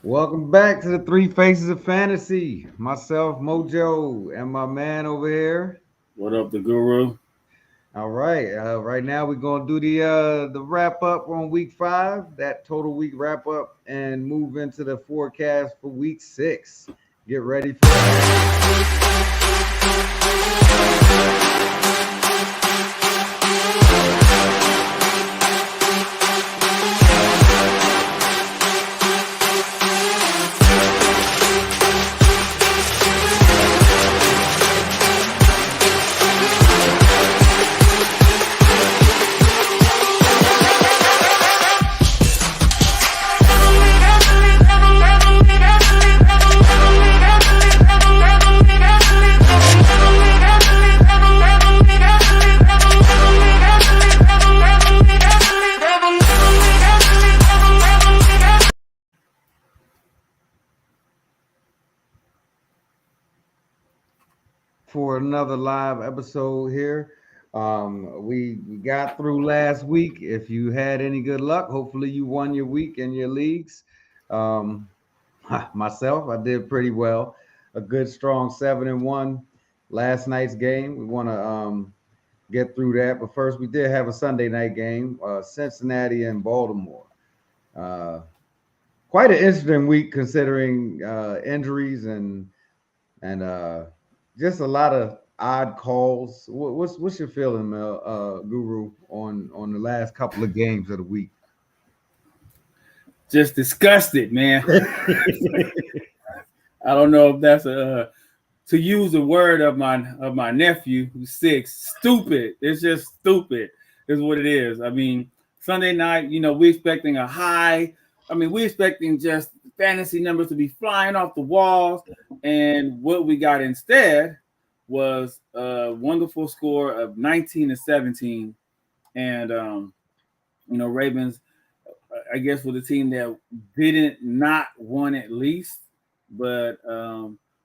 Welcome back to the Three Faces of Fantasy. Myself, Mojo, and my man over here. What up, the guru? All right, right now we're gonna do the wrap up on week 5, that total week wrap up, and move into the forecast for week 6. Get ready for another live episode here. We got through last week. If you had any good luck, hopefully you won your week in your leagues. Um, Myself, I did pretty well. A good strong 7-1 last night's game. We want to get through that, but first we did have a Sunday night game, Cincinnati and Baltimore. Uh, Quite an interesting week considering injuries and just a lot of odd calls. What's your feeling, Guru, on the last couple of games of the week? Just disgusted, man. I don't know if that's to use the word of my nephew who's 6. Stupid. It's just stupid. Is what it is. I mean, Sunday night, we expecting a high. I mean, we expecting just fantasy numbers to be flying off the walls, and what we got instead was a wonderful score of 19-17, and Ravens, I guess, with a team that didn't not won at least, but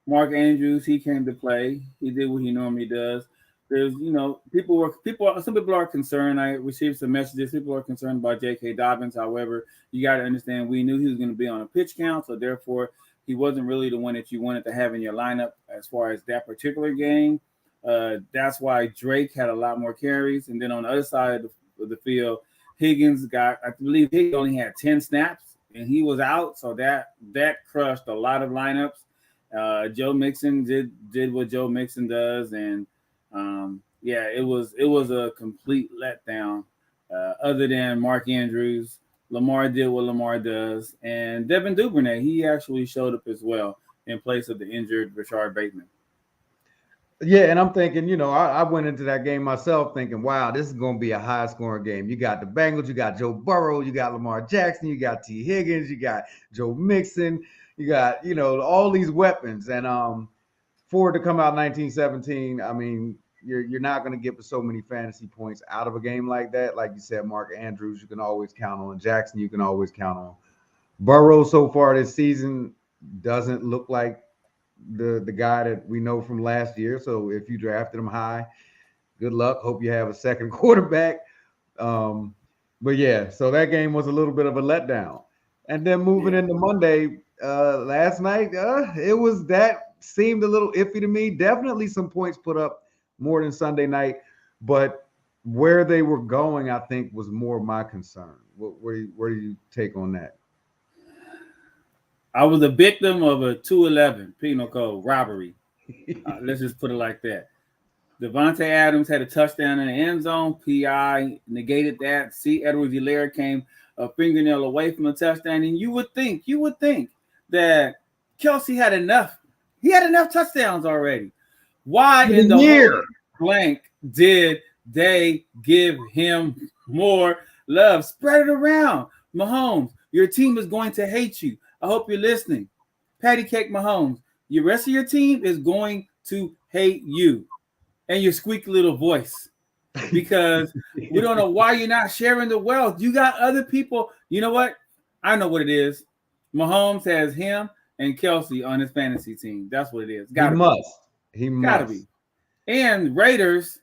Mark Andrews, he came to play. He did what he normally does. There's, some people are concerned. I received some messages. People are concerned about J.K. Dobbins. However, you got to understand, we knew he was going to be on a pitch count, so therefore he wasn't really the one that you wanted to have in your lineup as far as that particular game. That's why Drake had a lot more carries. And then on the other side of the field, Higgins I believe he only had 10 snaps and he was out. So that crushed a lot of lineups. Joe Mixon did what Joe Mixon does. And it was a complete letdown. Other than Mark Andrews, Lamar did what Lamar does. And Devin Duvernay, he actually showed up as well in place of the injured Rashard Bateman. Yeah, and I'm thinking, I went into that game myself thinking, wow, this is going to be a high scoring game. You got the Bengals, you got Joe Burrow, you got Lamar Jackson, you got T. Higgins, you got Joe Mixon, you got, all these weapons. And for it to come out 1917, I mean, you're not going to get so many fantasy points out of a game like that. Like you said, Mark Andrews, you can always count on. Jackson, you can always count on. Burrow so far this season doesn't look like the guy that we know from last year. So if you drafted him high, good luck. Hope you have a second quarterback. But yeah, so that game was a little bit of a letdown. And then moving into Monday, last night, that seemed a little iffy to me. Definitely some points put up more than Sunday night, but where they were going, I think, was more my concern. Where do you take on that? I was a victim of a 211 penal code robbery. Let's just put it like that. Devontae Adams had a touchdown in the end zone. PI negated that. C. Edwards-Helaire came a fingernail away from a touchdown. And you would think that Kelce had enough. He had enough touchdowns already. Why in the year blank did they give him more love? Spread it around. Mahomes, your team is going to hate you. I hope you're listening. Patty Cake Mahomes, the rest of your team is going to hate you and your squeaky little voice because we don't know why you're not sharing the wealth. You got other people. You know what? I know what it is. Mahomes has him and Kelce on his fantasy team. That's what it is. He must. Gotta be. And Raiders,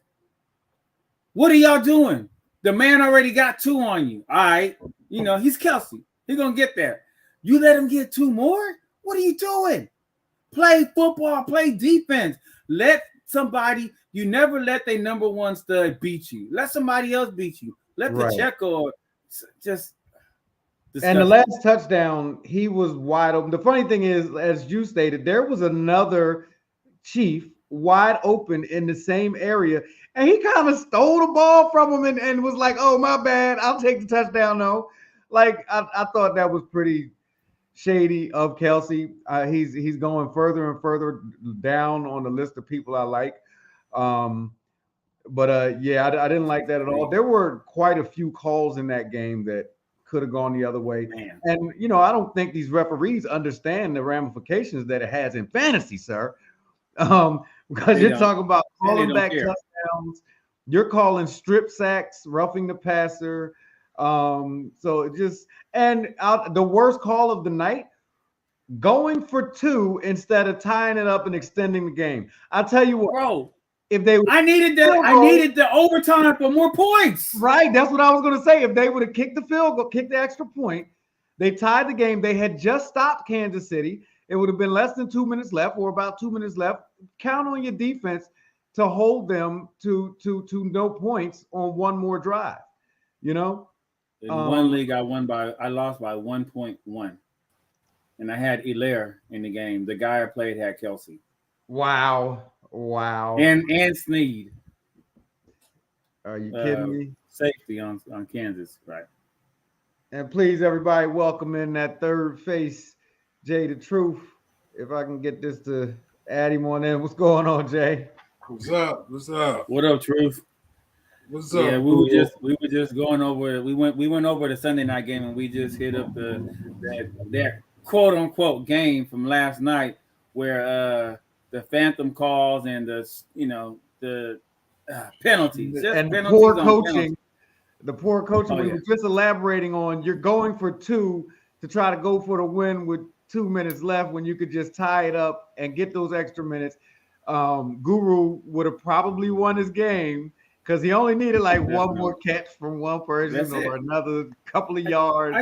what are y'all doing? The man already got 2 on you. All right. He's Kelce. He's going to get that. You let them get 2 more? What are you doing? Play football, play defense. Let somebody, you never let their number one stud beat you. Let somebody else beat you. Let Pacheco just disgusting. And the last touchdown, he was wide open. The funny thing is, as you stated, there was another Chief wide open in the same area, and he kind of stole the ball from him and was like, "Oh, my bad. I'll take the touchdown." No, like I thought that was pretty shady of Kelce. He's going further and further down on the list of people I like. But yeah, I didn't like that at all. There were quite a few calls in that game that could have gone the other way. Man. And, you know, I don't think these referees understand the ramifications that it has in fantasy, sir. Because you're talking about calling back touchdowns. You're calling strip sacks, roughing the passer. So it just, and the worst call of the night, going for 2 instead of tying it up and extending the game. I'll tell you what, bro. If they, I needed the overtime for more points. Right, that's what I was going to say. If they would have kicked the field goal, kicked the extra point, they tied the game. They had just stopped Kansas City. It would have been less than 2 minutes left, or about 2 minutes left. Count on your defense to hold them to no points on one more drive. You know, in one league, I lost by 1.1, and I had Hilaire in the game. The guy I played had Kelce. Wow. And Snead. Are you kidding me? Safety on Kansas, right? And please, everybody, welcome in that third face, Jay the Truth. If I can get this to add him on in. What's going on, Jay? What's up? What up, Truth? What's up? Yeah, we were just going over. We went over the Sunday night game, and we just hit up that quote unquote game from last night where the phantom calls and the penalties and penalties poor coaching. The poor coaching. Oh, we were just elaborating on. You're going for 2 to try to go for the win with 2 minutes left when you could just tie it up and get those extra minutes. Guru would have probably won his game because he only needed like one more catch from one person or another couple of yards.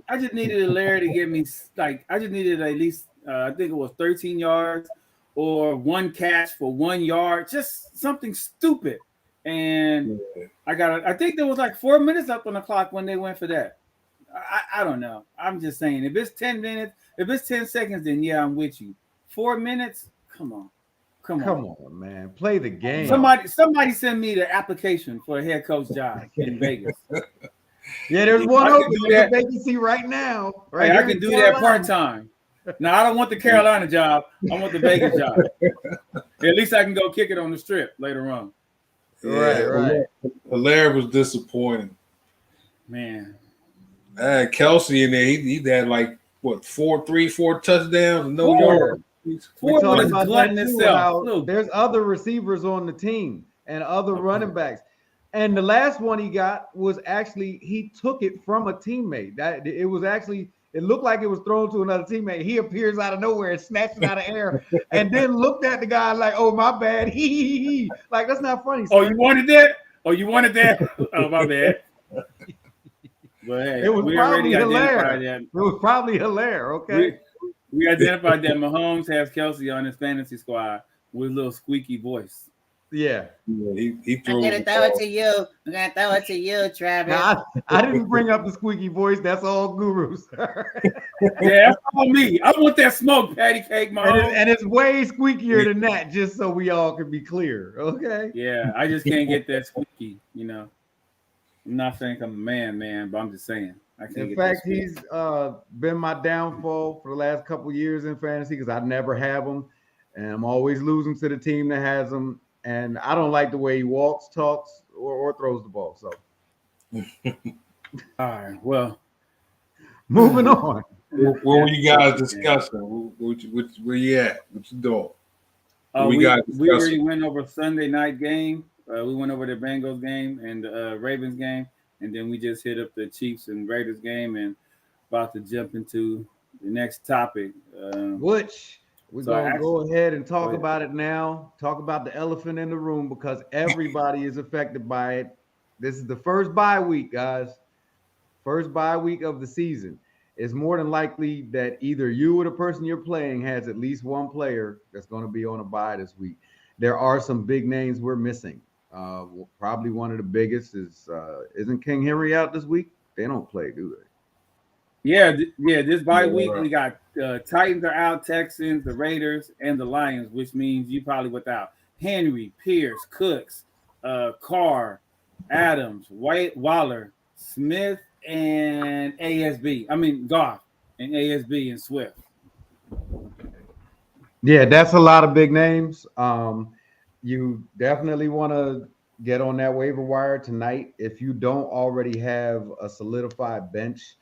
I just needed Hilaire to give me I just needed at least I think it was 13 yards or one catch for 1 yard, just something stupid. And I think there was like 4 minutes left on the clock when they went for that. I don't know. I'm just saying, if it's 10 minutes, if it's 10 seconds, then yeah, I'm with you. 4 minutes, come on, man, play the game. Somebody send me the application for a head coach job in Vegas. Yeah, there's one open vacancy right now. Right, I can do that part time. Now I don't want the Carolina job. I want the Vegas job. At least I can go kick it on the strip later on. Right. Hilaire was disappointing. Man. Kelce in there, he had like what 4 touchdowns and no yards. There's other receivers on the team and other running backs. And the last one he got was actually he took it from a teammate. It looked like it was thrown to another teammate. He appears out of nowhere and snatched it out of air, and then looked at the guy like, "Oh, my bad." He. Like, that's not funny. Oh, you wanted that? Oh, my bad. But hey, it was probably Hilaire. It was probably Hilaire. Okay. We identified that Mahomes has Kelce on his fantasy squad with a little squeaky voice. Yeah. He threw I'm gonna throw it to you. I'm gonna throw it to you, Travis. Now, I didn't bring up the squeaky voice. That's all gurus. Yeah, that's all me. I want that smoke, patty cake, Mahomes. And it's way squeakier than that, just so we all can be clear. Okay. Yeah, I just can't get that squeaky, I'm not saying I'm a man, but I'm just saying. In fact, he's been my downfall for the last couple of years in fantasy because I never have him, and I'm always losing to the team that has him. And I don't like the way he walks, talks, or throws the ball. So, all right. Well, moving on. Where were you guys discussing? Where you at? What you doing? We already went over Sunday night game. We went over the Bengals game and the Ravens game, and then we just hit up the Chiefs and Raiders game, and about to jump into the next topic. Which we're going to go ahead and talk about it now. Talk about the elephant in the room because everybody is affected by it. This is the first bye week, guys. First bye week of the season. it's more than likely that either you or the person you're playing has at least one player that's going to be on a bye this week. There are some big names we're missing. Probably one of the biggest is isn't King Henry out this week? They don't play, do they? Yeah. This bye week we got Titans are out, Texans, the Raiders, and the Lions, which means you probably without Henry, Pierce, Cooks, Carr, Adams, White, Waller, Smith, and ASB. I mean Goff and ASB and Swift. Yeah, that's a lot of big names. You definitely want to get on that waiver wire tonight if you don't already have a solidified bench.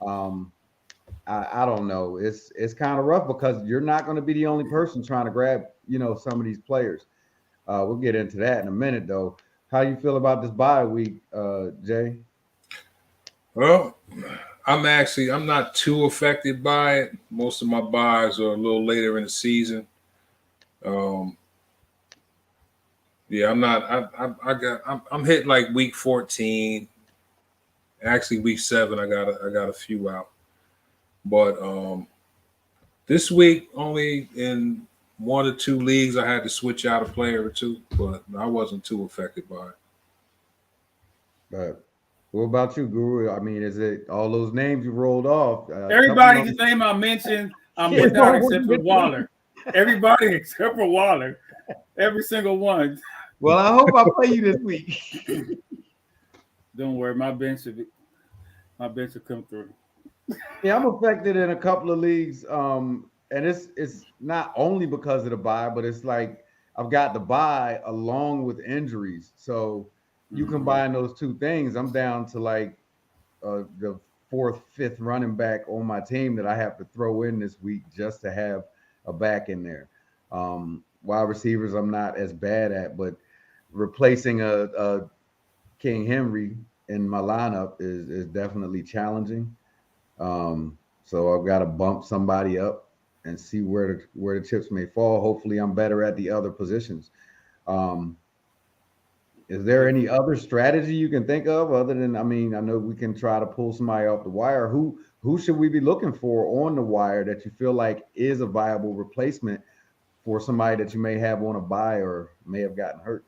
I don't know. It's kind of rough because you're not going to be the only person trying to grab some of these players. We'll get into that in a minute, though. How you feel about this bye week, Jay? Well, I'm not too affected by it. Most of my buys are a little later in the season. Yeah, I'm not. I'm hitting like week 14. Actually, week 7, I got a few out. But this week, only in 1 or 2 leagues, I had to switch out a player or two, but I wasn't too affected by it. But what about you, Guru? I mean, is it all those names you rolled off? Everybody's name I mentioned, I'm without except for Waller. Everybody except for Waller. Every single one. Well, I hope I play you this week. Don't worry, my bench will come through. Yeah, I'm affected in a couple of leagues. And it's not only because of the bye, but it's like I've got the bye along with injuries. So you combine those two things, I'm down to like the 4th, 5th running back on my team that I have to throw in this week just to have a back in there. Wide receivers I'm not as bad at, but replacing a King Henry in my lineup is definitely challenging. So I've got to bump somebody up and see where the chips may fall. Hopefully I'm better at the other positions. Is there any other strategy you can think of other than, I know we can try to pull somebody off the wire. Who should we be looking for on the wire that you feel like is a viable replacement for somebody that you may have on a bye or may have gotten hurt?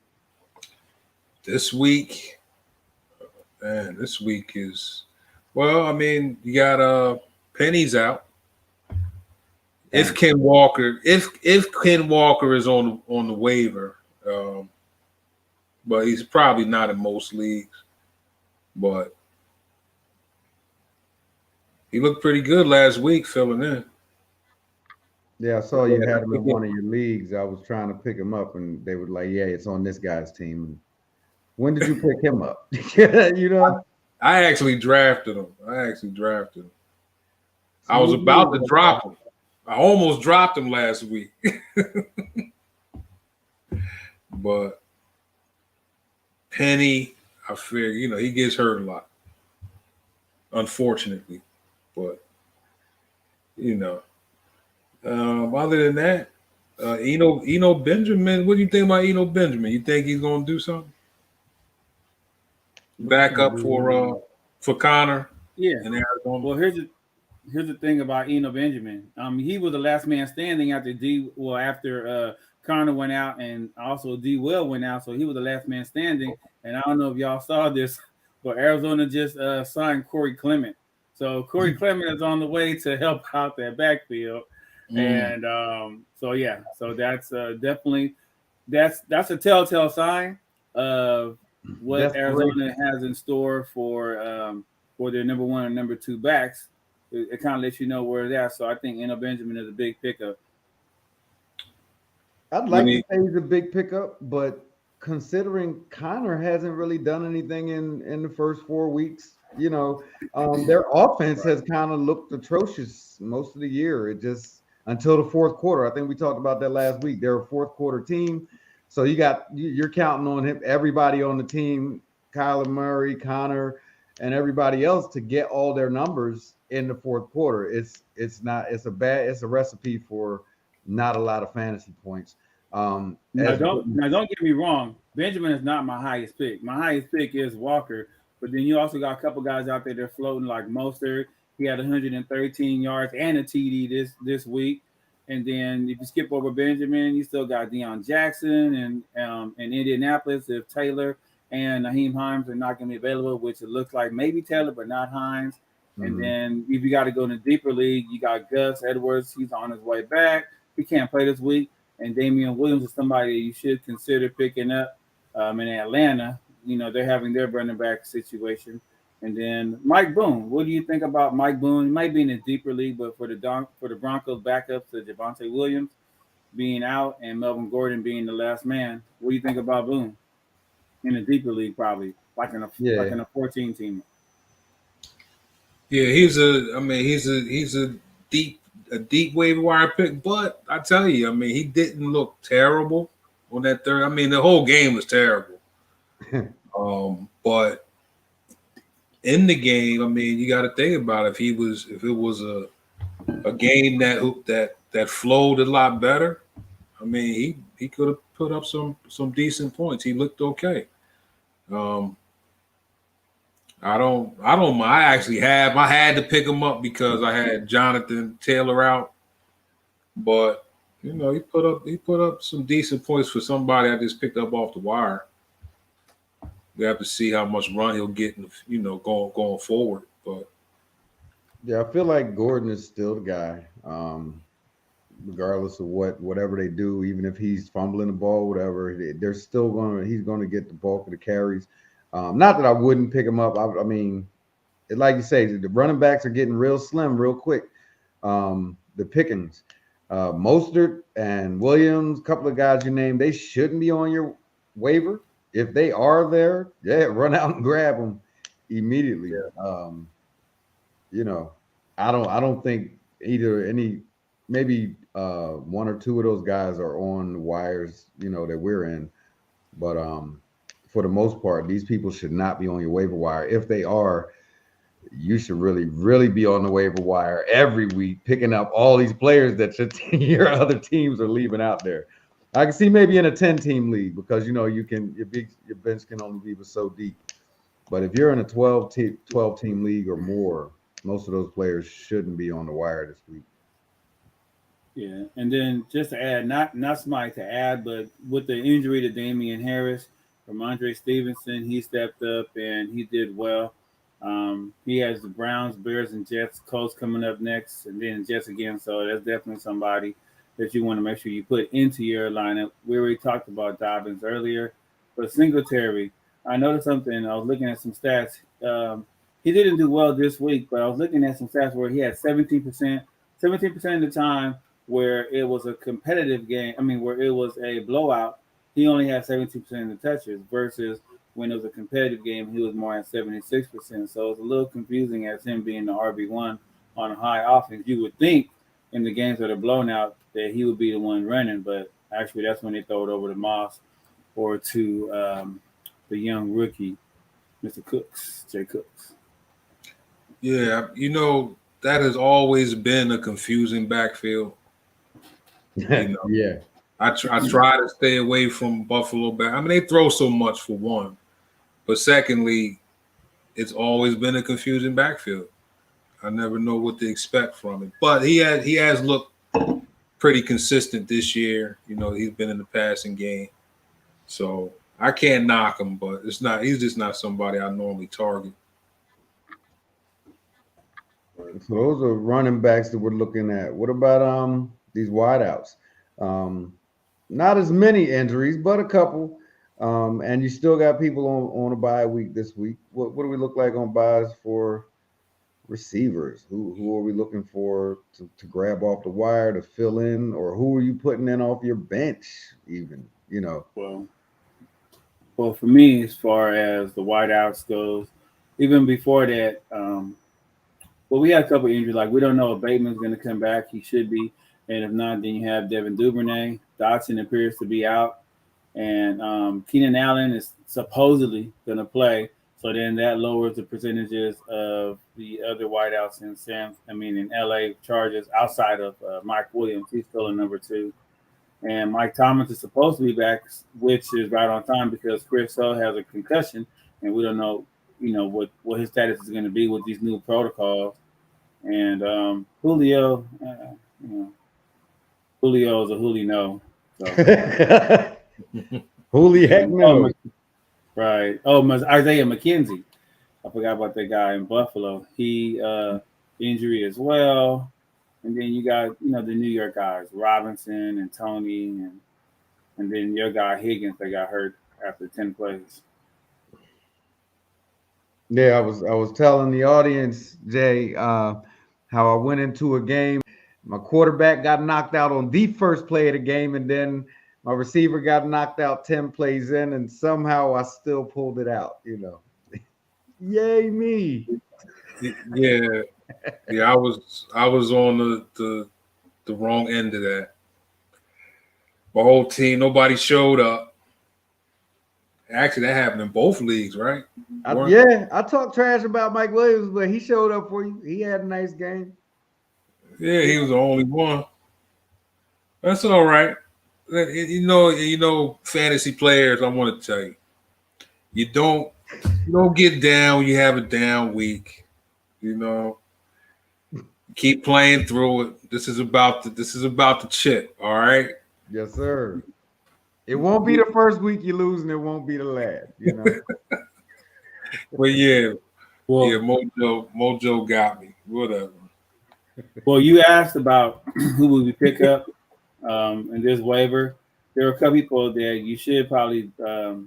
This week is, you got Penny's out. If Ken Walker is on the waiver, but he's probably not in most leagues. But he looked pretty good last week filling in. Yeah, I saw you had him in one of your leagues. I was trying to pick him up, and they were like, "Yeah, it's on this guy's team." When did you pick him up? I actually drafted him. I was about to drop him. I almost dropped him last week. But Penny, I figure, he gets hurt a lot, unfortunately. But, other than that, Eno Benjamin, what do you think about Eno Benjamin? You think he's going to do something? Back up for Connor? Yeah. In Arizona? Well, here's the thing about Eno Benjamin. He was the last man standing after Connor went out, and also D. Will went out, so he was the last man standing. And I don't know if y'all saw this, but Arizona just signed Corey Clement. So Corey Clement is on the way to help out that backfield. And so that's definitely that's a telltale sign of what Arizona has in store for their number 1 and number 2 backs. It kind of lets you know where it's at. So I think Eno Benjamin is a big pickup. I'd like to say he's a big pickup, but considering Connor hasn't really done anything in the first 4 weeks, their offense has kind of looked atrocious most of the year. It just until the 4th quarter. I think we talked about that last week. They're a 4th quarter team, so you're counting on him, everybody on the team, Kyler Murray, Connor, and everybody else to get all their numbers in the 4th quarter. It's a recipe for not a lot of fantasy points. Now don't get me wrong. Benjamin is not my highest pick. My highest pick is Walker, but then you also got a couple guys out there that are floating like Mostert He had 113 yards and a TD this week. And then if you skip over Benjamin, you still got Deion Jackson and in Indianapolis if Taylor and Naheem Hines are not going to be available, which it looks like maybe Taylor but not Hines. And then if you got to go in a deeper league, you got Gus Edwards. He's on his way back. He can't play this week. And Damian Williams is somebody you should consider picking up in Atlanta. You know, they're having their running back situation. And then Mike Boone. What do you think about Mike Boone? He might be in a deeper league, but for the Broncos backup to Javonte Williams being out and Melvin Gordon being the last man, what do you think about Boone in a deeper league? Probably like in a 14 team. Yeah, he's a deep waiver wire pick, but I tell you, I mean, he didn't look terrible on that third. I mean, the whole game was terrible. But in the game, I mean, you got to think about if it was a game that flowed a lot better. I mean, he could have put up some decent points. He looked okay. I don't mind. I had to pick him up because I had Jonathan Taylor out, but you know, he put up some decent points for somebody I just picked up off the wire. We have to see how much run he'll get, going forward. But yeah, I feel like Gordon is still the guy, regardless of whatever they do. Even if he's fumbling the ball, whatever, he's going to get the bulk of the carries. Not that I wouldn't pick him up. I mean, like you say, the running backs are getting real slim, real quick. The pickings, Mostert and Williams, a couple of guys you named, they shouldn't be on your waiver. If they are there, run out and grab them immediately. Yeah. You know, I don't think maybe one or two of those guys are on the wires, you know, that we're in. But for the most part, these people should not be on your waiver wire. If they are, you should really, really be on the waiver wire every week, picking up all these players that your other teams are leaving out there. I can see maybe in a 10-team league because, you know, your bench can only be so deep. But if you're in a 12-team league or more, most of those players shouldn't be on the wire this week. Yeah, and then just to add, not somebody to add, but with the injury to Damian Harris, Ramondre Stevenson, he stepped up and he did well. He has the Browns, Bears, and Jets, Colts coming up next, and then Jets again. So that's definitely somebody that you want to make sure you put into your lineup. We already talked about Dobbins earlier, but Singletary, I noticed something. I was looking at some stats. He didn't do well this week, but I was looking at some stats where he had 17% of the time where it was a competitive game. I mean, where it was a blowout, he only had 17% of the touches versus when it was a competitive game, he was more at 76%. So it's a little confusing as him being the RB1 on a high offense. You would think in the games that are blown out that he would be the one running, but actually that's when they throw it over to Moss or to the young rookie, Mr. Jay Cooks. Yeah, you know, that has always been a confusing backfield. You know? Yeah. I try to stay away from Buffalo back. I mean, they throw so much for one, but secondly, it's always been a confusing backfield. I never know what to expect from it. But he has looked pretty consistent this year. You know, he's been in the passing game, so I can't knock him. But he's just not somebody I normally target. So those are running backs that we're looking at. What about these wideouts? Not as many injuries, but a couple. And you still got people on a bye week this week. What do we look like on buys for receivers? Who are we looking for to grab off the wire to fill in, or who are you putting in off your bench even, you know? Well, for me, as far as the wideouts goes, even before that, well, we had a couple of injuries. Like, we don't know if Bateman's going to come back. He should be. And if not, then you have Devin Duvernay. Dotson appears to be out. And Keenan Allen is supposedly going to play. So then that lowers the percentages of the other wideouts in LA Chargers outside of Mike Williams. He's still in number 2. And Mike Thomas is supposed to be back, which is right on time because Chris Hull has a concussion. And we don't know, you know, what his status is going to be with these new protocols. And Julio, you know, Julio is a Julio. So. Holy heck no. Right. Oh, Isaiah McKenzie. I forgot about that guy in Buffalo. He injury as well. And then you got, the New York guys, Robinson and Tony, and then your guy Higgins that got hurt after 10 plays. Yeah, I was telling the audience, Jay, how I went into a game. My quarterback got knocked out on the first play of the game, and then my receiver got knocked out 10 plays in, and somehow I still pulled it out, Yay me. Yeah. Yeah, I was on the wrong end of that. My whole team, nobody showed up. Actually, that happened in both leagues, right? I talked trash about Mike Williams, but he showed up for you. He had a nice game. Yeah, he was the only one. That's all right. You know, fantasy players. I want to tell you, you don't get down when you have a down week. Keep playing through it. This is about the chip. All right. Yes, sir. It won't be the first week you lose, and it won't be the last. Well, yeah. Well, yeah. Mojo got me. Whatever. Well, you asked about who would we pick up in this waiver. There are a couple people that you should probably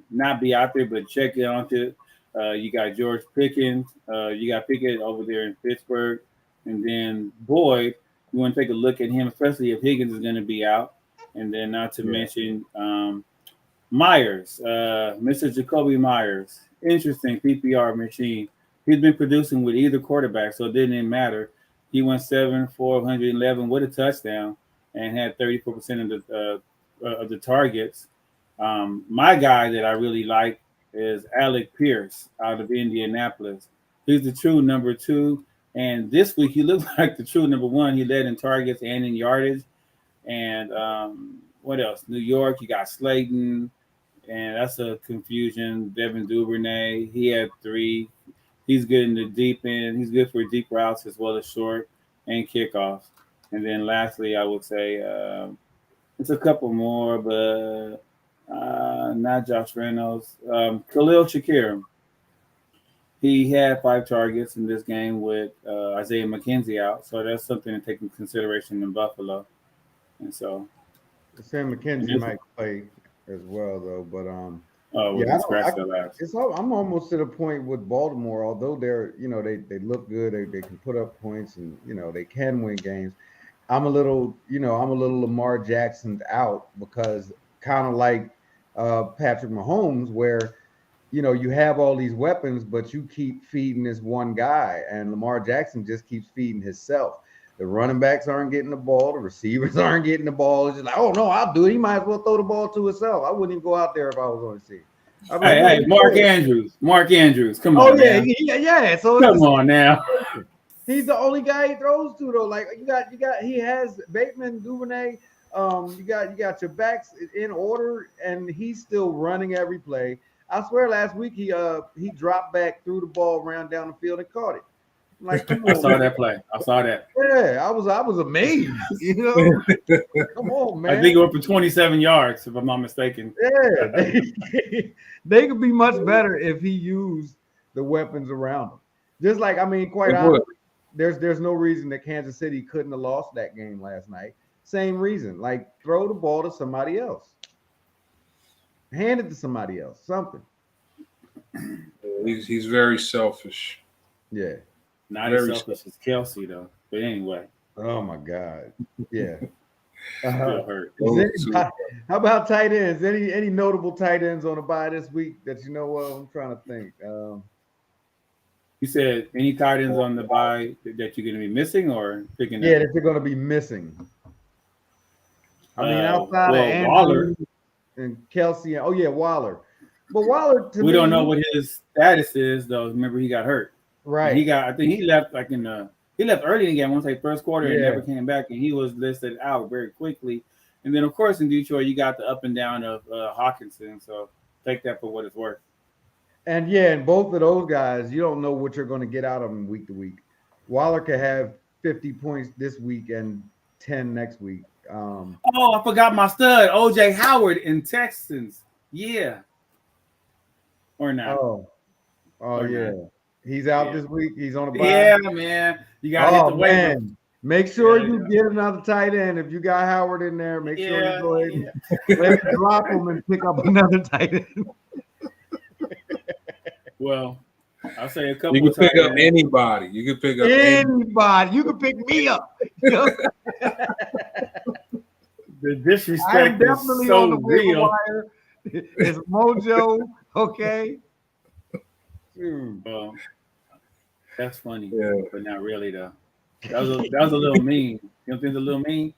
not be out there, but check it onto. You got George Pickens. You got Pickett over there in Pittsburgh. And then Boyd, you want to take a look at him, especially if Higgins is going to be out. And then not to mention Myers, Mr. Jacoby Myers. Interesting PPR machine. He's been producing with either quarterback, so it didn't even matter. He went 411 with a touchdown and had 34% of the targets. My guy that I really like is Alec Pierce out of Indianapolis. He's the true number 2. And this week, he looked like the true number 1. He led in targets and in yardage. And what else? New York, you got Slayton. And that's a confusion. Devin Duvernay, he had 3. He's good in the deep end. He's good for deep routes as well as short and kickoffs. And then lastly, I would say it's a couple more, but not Josh Reynolds. Khalil Shakir. He had 5 targets in this game with Isaiah McKenzie out. So that's something to take into consideration in Buffalo. And so Sam McKenzie might play as well, though. But I'm almost to the point with Baltimore. Although they're, they look good, they can put up points, and they can win games. I'm a little Lamar Jackson out because kind of like Patrick Mahomes, where you have all these weapons, but you keep feeding this one guy, and Lamar Jackson just keeps feeding himself. The running backs aren't getting the ball. The receivers aren't getting the ball. It's just like, oh, no, I'll do it. He might as well throw the ball to himself. I wouldn't even go out there if I was on the team. Hey, Mark Andrews. Come on, yeah. So come on now. He's the only guy he throws to, though. Like he has Bateman, Duvernay. You got your backs in order, and he's still running every play. I swear, last week he dropped back, threw the ball around down the field, and caught it. Like, come on, I saw that play. I saw that. Yeah, I was amazed. Come on, man. I think it went for 27 yards, if I'm not mistaken. Yeah, they could be much better if he used the weapons around him. Just like, quite honestly, there's no reason that Kansas City couldn't have lost that game last night. Same reason, like throw the ball to somebody else, hand it to somebody else, something. He's very selfish. Yeah. Not as selfish as Kelsey, though. But anyway. Oh, my God. Yeah. Still hurt. How about tight ends? Any notable tight ends on the bye this week that you know of? I'm trying to think. You said any tight ends on the bye that you're going to be missing or picking up? Yeah, that you're going to be missing. Outside of Andrews Waller and Kelsey. Oh, yeah, Waller. But Waller, we don't know what his status is, though. Remember, he got hurt. Right. I think he left he left early in the game, I want to say first quarter, and never came back, and he was listed out very quickly. And then, of course, in Detroit, you got the up and down of Hawkinson. So take that for what it's worth. And both of those guys, you don't know what you're going to get out of them week to week. Waller could have 50 points this week and 10 next week. Oh, I forgot my stud, OJ Howard in Texans. Yeah. Or not. Oh Or yeah. not. He's out Yeah. this week. He's on a bye. Yeah, man. You gotta hit the waiver. Man. Make sure Yeah, you get another tight end. If you got Howard in there, make sure Yeah, you go ahead and let him drop him and pick up another tight end. Well, I'll say a couple. You can pick tight up ends. anybody. You can pick up Anybody. You can pick me up. The disrespect I'm is definitely so on the waiver real. wire. It's Mojo, okay? Dude. Well, that's funny, Yeah. but not really though. That was a little mean. You don't think it's a little mean?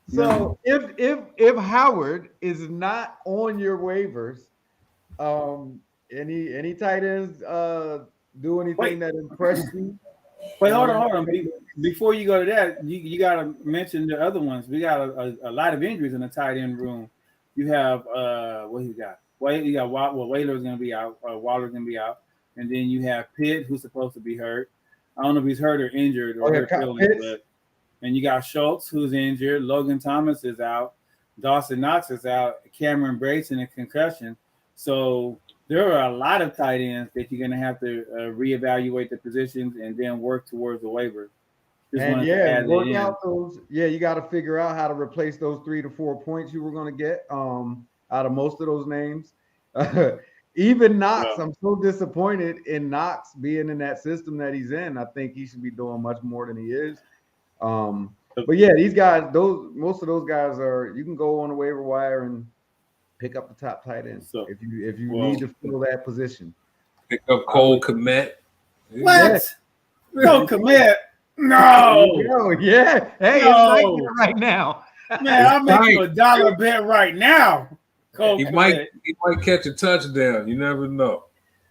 So if Howard is not on your waivers, any tight ends do anything Wait. that impressed you? Wait, hold on. Before you go to that, you got to mention the other ones. We got a lot of injuries in the tight end room. You have what you got? You got Whaler's going to be out. Waller's going to be out, and then you have Pitt, who's supposed to be hurt. I don't know if he's hurt or injured or hurt feelings, but and you got Schultz, who's injured. Logan Thomas is out. Dawson Knox is out. Cameron Brace in a concussion. So there are a lot of tight ends that you're going to have to reevaluate the positions and then work towards the waiver. And work out those. Yeah, you got to figure out how to replace those 3 to 4 points you were going to get out of most of those names. Even Knox, I'm so disappointed in Knox being in that system that he's in. I think he should be doing much more than he is. But yeah, these guys, most of those guys are. You can go on the waiver wire and pick up the top tight end if you need to fill that position. Pick up Cole Kmet. What? No, Kmet. No. Yeah. Hey, No. it's like right now. Man, I'll make you $1 bet right now. He might catch a touchdown. You never know.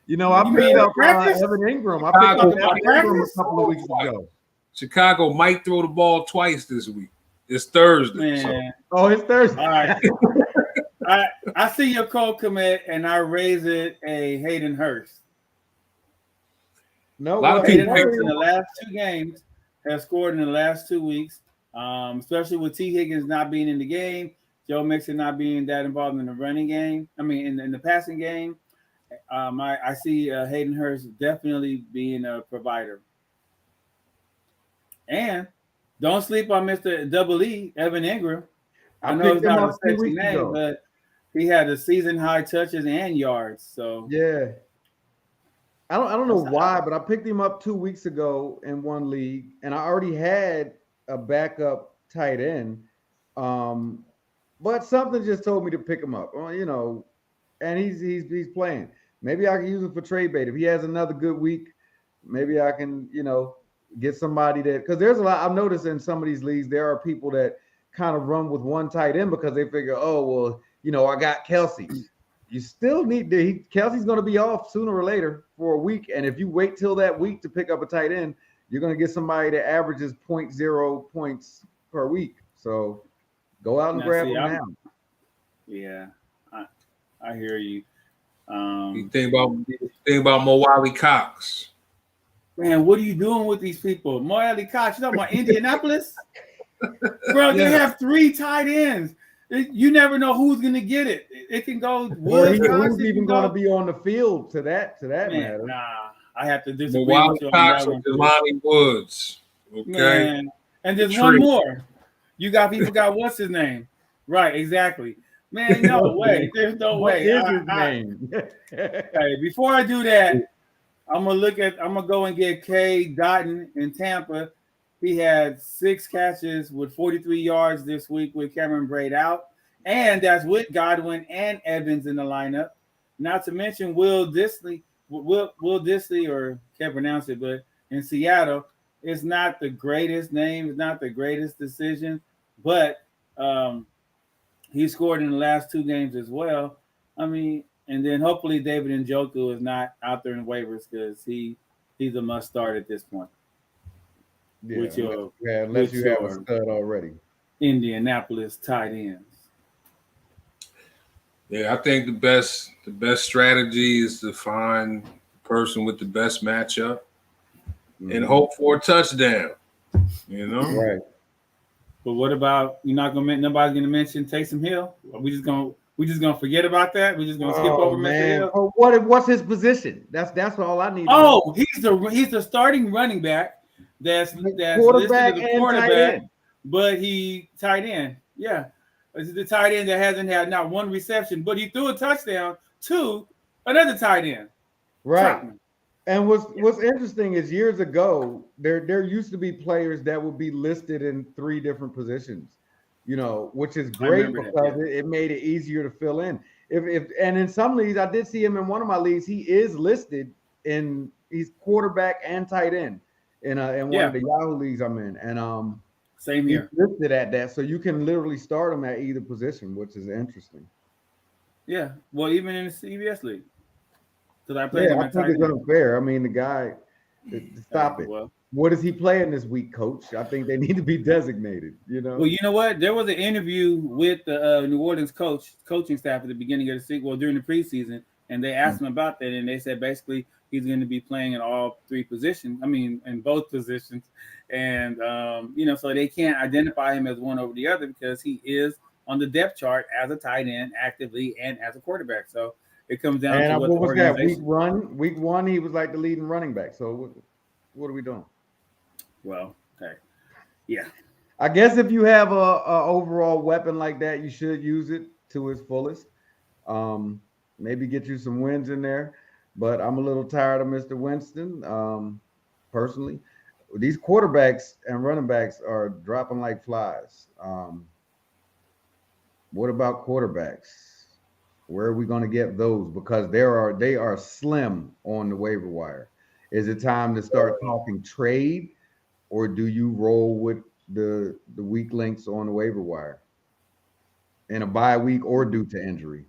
You know, I picked up Evan Ingram. I picked up Evan Ingram a couple of weeks ago. Chicago might throw the ball twice this week. It's Thursday. So. Oh, it's Thursday. All right. I see your Cole Kmet, and I raise it a Hayden Hurst. No, a lot of people Hayden Hurst in the last 2 games has scored in the last 2 weeks, especially with T. Higgins not being in the game, Joe Mixon not being that involved in the running game. I mean, in the passing game, I see Hayden Hurst definitely being a provider. And don't sleep on Mr. Double E, Evan Ingram. I know it's not a sexy name, but he had a season high touches and yards. So yeah. I don't know why, but I picked him up 2 weeks ago in one league, and I already had a backup tight end. But something just told me to pick him up. You know, and he's playing. Maybe I can use him for trade bait. If he has another good week, maybe I can, get somebody that, because there's a lot. I've noticed in some of these leagues there are people that kind of run with one tight end because they figure, oh well, I got Kelsey. You still need Kelsey's going to be off sooner or later for a week, and if you wait till that week to pick up a tight end, you're going to get somebody that averages 0.0 points per week. So go out and grab him now. Yeah, I hear you. You think about Mo Wiley Cox. Man, what are you doing with these people? Mo Wiley Cox, you talking about Indianapolis? Bro, they have 3 tight ends. You never know who's going to get it. It can go. Who's even going to be on the field to that matter? Nah, I have to disagree with you. Cox or Jelani Woods. Okay. Man. And there's one more. You got people got what's his name? Right, exactly. Man, no way. There's no way. What is his name? Hey, before I do that, I'm gonna go and get K. Dotton in Tampa. He had 6 catches with 43 yards this week with Cameron Braid out. And that's with Godwin and Evans in the lineup. Not to mention Will Dissly, or can't pronounce it, but in Seattle, it's not the greatest name, it's not the greatest decision, but he scored in the last 2 games as well. I mean, and then hopefully David Njoku is not out there in waivers because he's a must start at this point. Yeah, unless you have a stud already. Indianapolis tight ends. Yeah, I think the best strategy is to find the person with the best matchup and hope for a touchdown. You know, Right. But what about nobody's gonna mention Taysom Hill? Are we just gonna forget about that? We're just gonna skip over Mr. Hill. Oh, what's his position? That's all I need. Oh, he's the starting running back. That's quarterback listed as a and quarterback, tight end. but he tight end. Yeah, this is the tight end that hasn't had not one reception, but he threw a touchdown to another tight end. Right. Troutman. And what's interesting is years ago there used to be players that would be listed in 3 different positions, which is great because it made it easier to fill in. If and in some leagues, I did see him in one of my leagues. He is listed he's quarterback and tight end in one of the Yahoo leagues I'm in, and same here. He's listed at that, so you can literally start him at either position, which is interesting. Yeah, well, even in the CBS league, because I played him I at think tight it's end. unfair. I mean, the guy, stop it. Well, what is he playing this week, Coach? I think they need to be designated. Well, you know what? There was an interview with the New Orleans coaching staff at the beginning of the season, well, during the preseason, and they asked him about that, and they said basically he's going to be playing in all 3 positions. I mean, in both positions, and so they can't identify him as one over the other because he is on the depth chart as a tight end actively and as a quarterback. So it comes down to what was that week one? He was like the leading running back. So what are we doing? Well, okay, yeah. I guess if you have a overall weapon like that, you should use it to its fullest. Maybe get you some wins in there, but I'm a little tired of Mr. Winston. Personally, these quarterbacks and running backs are dropping like flies. What about quarterbacks? Where are we going to get those? Because they are slim on the waiver wire. Is it time to start talking trade, or do you roll with the weak links on the waiver wire in a bye week or due to injury?